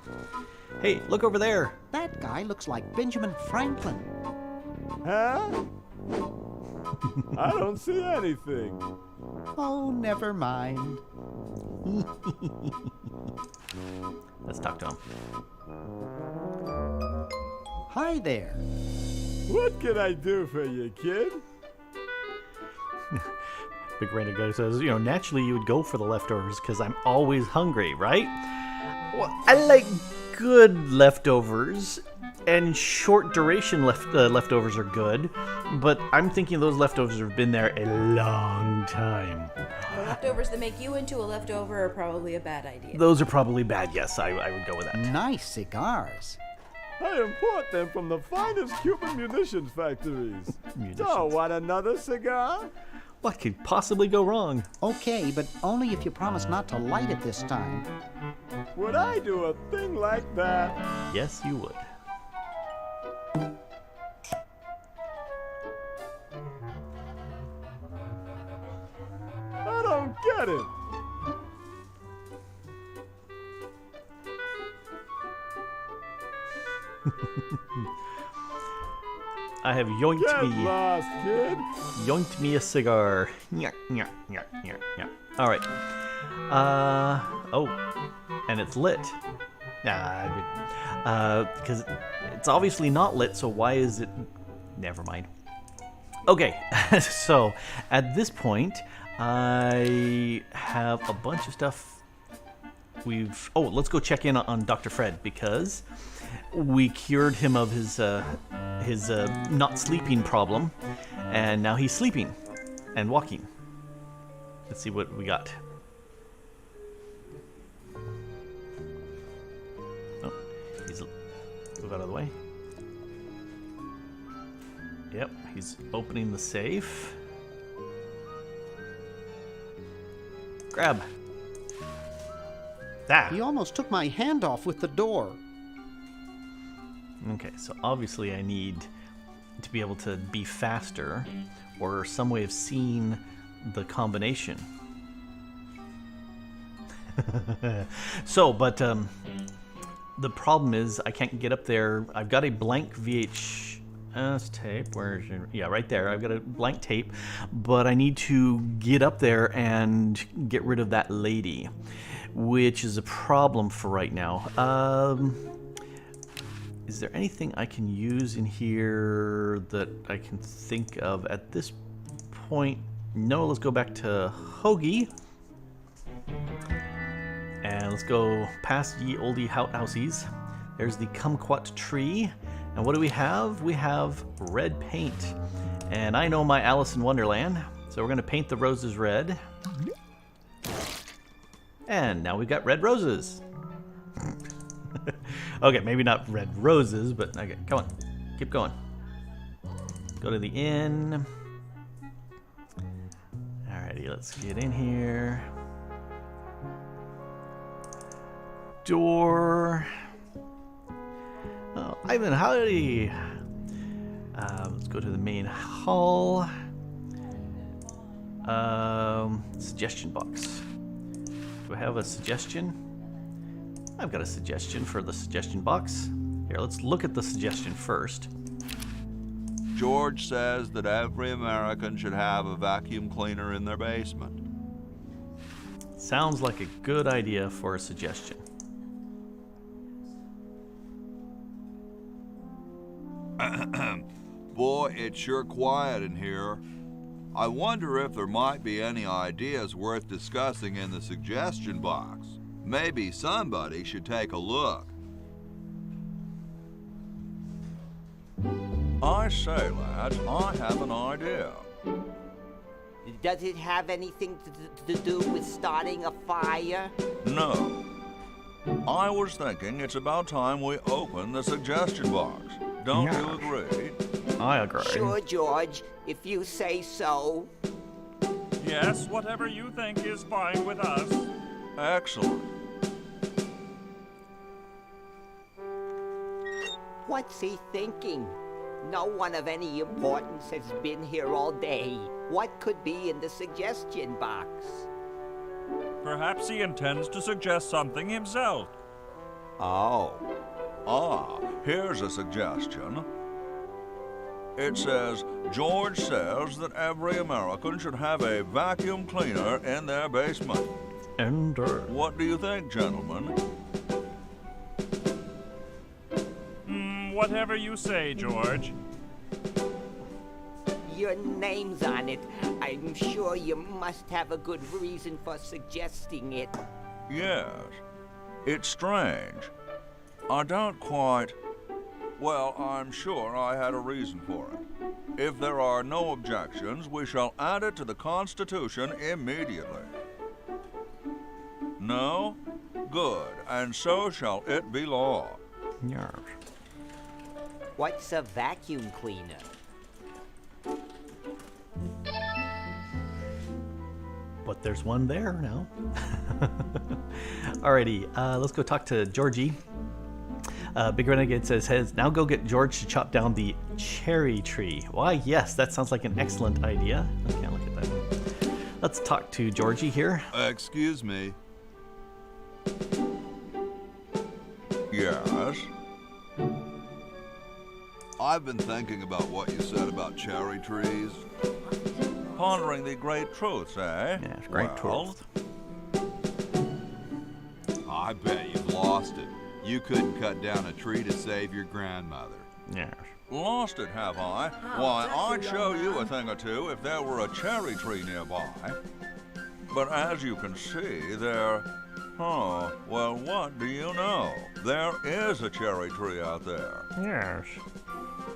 Hey, look over there. That guy looks like Benjamin Franklin. Huh? I don't see anything. Oh, never mind. Let's talk to him. Hi there. What can I do for you, kid? Big Random Guy says, naturally you would go for the leftovers because I'm always hungry, right? Well, I like good leftovers, and short duration leftovers are good, but I'm thinking those leftovers have been there a long time. The leftovers that make you into a leftover are probably a bad idea. Those are probably bad, yes, I would go with that. Nice cigars. I import them from the finest Cuban munitions factories. Don't want another cigar? What could possibly go wrong? Okay, but only if you promise not to light it this time. Would I do a thing like that? Yes, you would. I don't get it. I have yoinked Get me. lost, kid. Yoinked me a cigar. Nyah, nyah, nyah, nyah, nyah. All right. Oh, and it's lit. Because it's obviously not lit, so why is it? Never mind. Okay, so at this point, I have a bunch of stuff. Let's go check in on Dr. Fred because we cured him of his not sleeping problem, and now he's sleeping and walking. Let's see what we got. Oh, he's move out of the way. Yep, he's opening the safe. Grab. Ah. He almost took my hand off with the door. Okay, so obviously I need to be able to be faster or some way of seeing the combination. But the problem is I can't get up there. I've got a blank VHS tape. Where's your... Yeah, right there. I've got a blank tape, but I need to get up there and get rid of that lady, which is a problem for right now. Is there anything I can use in here that I can think of at this point? No, let's go back to Hoagie. And let's go past ye oldie housies. There's the kumquat tree. And what do we have? We have red paint. And I know my Alice in Wonderland, so we're gonna paint the roses red. And now we've got red roses. Okay, maybe not red roses, but okay, come on. Keep going. Go to the inn. Alrighty, let's get in here. Door. Oh, Ivan, howdy. Let's go to the main hall. Suggestion box. Do I have a suggestion? I've got a suggestion for the suggestion box. Here, let's look at the suggestion first. George says that every American should have a vacuum cleaner in their basement. Sounds like a good idea for a suggestion. Boy, it's sure quiet in here. I wonder if there might be any ideas worth discussing in the suggestion box. Maybe somebody should take a look. I say, lads, I have an idea. Does it have anything to do with starting a fire? No. I was thinking it's about time we open the suggestion box. Don't you agree? I agree. Sure, George, if you say so. Yes, whatever you think is fine with us. Excellent. What's he thinking? No one of any importance has been here all day. What could be in the suggestion box? Perhaps he intends to suggest something himself. Oh. Here's a suggestion. It says, George says that every American should have a vacuum cleaner in their basement. Ender. What do you think, gentlemen? Whatever you say, George. Your name's on it. I'm sure you must have a good reason for suggesting it. Yes. It's strange. I don't quite... Well, I'm sure I had a reason for it. If there are no objections, we shall add it to the Constitution immediately. No? Good. And so shall it be law. Yes. What's a vacuum cleaner? But there's one there now. Alrighty, let's go talk to Georgie. Big Renegade says, now go get George to chop down the cherry tree. Why, yes, that sounds like an excellent idea. Okay, look at that. Let's talk to Georgie here. Excuse me. Yes? I've been thinking about what you said about cherry trees. Pondering the great truths, eh? Yes, great truths. I bet you've lost it. You couldn't cut down a tree to save your grandmother. Yes. Lost it, have I? Why, I'd show you a thing or two if there were a cherry tree nearby. But as you can see, there... Oh, well, what do you know? There is a cherry tree out there. Yes.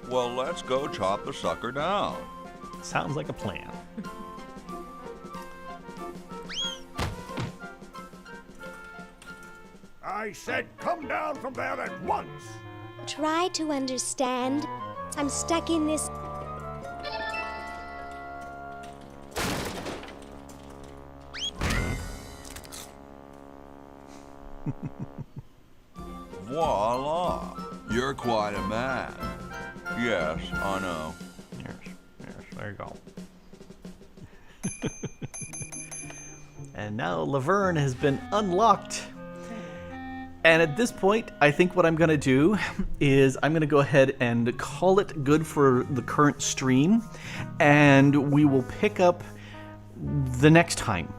Well, let's go chop the sucker down. Sounds like a plan. I said come down from there at once! Try to understand. I'm stuck in this... Voila! You're quite a man. Yes, I know. Yes, there you go. And now Laverne has been unlocked. And at this point, I think what I'm going to do is I'm going to go ahead and call it good for the current stream. And we will pick up the next time.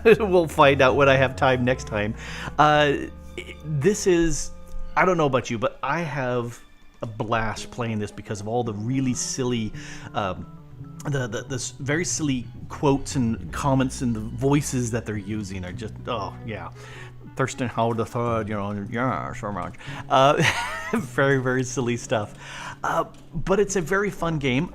We'll find out when I have time next time. This is I don't know about you, but I have a blast playing this because of all the really silly, the very silly quotes and comments and the voices that they're using are just, oh yeah. Thurston Howard the Third, yeah, so much. Very, very silly stuff. But it's a very fun game.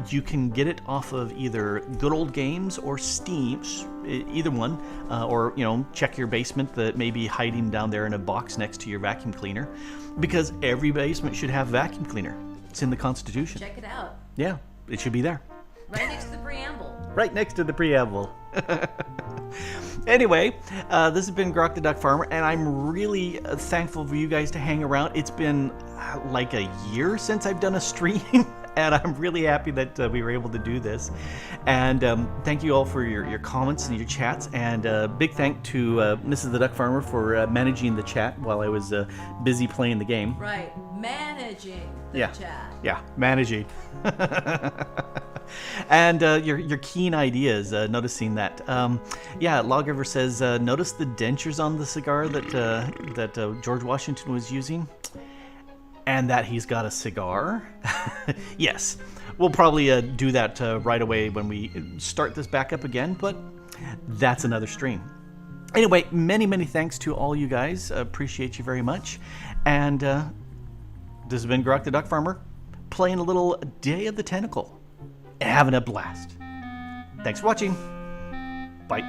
You can get it off of either Good Old Games or Steam, either one. Or, check your basement that may be hiding down there in a box next to your vacuum cleaner. Because every basement should have a vacuum cleaner. It's in the Constitution. Check it out. Yeah, it should be there. Right next to the preamble. Right next to the preamble. Anyway, this has been Grok the Duck Farmer, and I'm really thankful for you guys to hang around. It's been like a year since I've done a stream, and I'm really happy that we were able to do this. And thank you all for your comments and your chats, and big thank to Mrs. the Duck Farmer for managing the chat while I was busy playing the game. Right, managing the chat. Yeah, managing. And your keen ideas, noticing that. Lawgiver says, notice the dentures on the cigar that George Washington was using, and that he's got a cigar. Yes, we'll probably do that right away when we start this back up again, but that's another stream. Anyway, many, many thanks to all you guys. Appreciate you very much. And this has been Grok the Duck Farmer, playing a little Day of the Tentacle. Having a blast. Thanks for watching. Bye.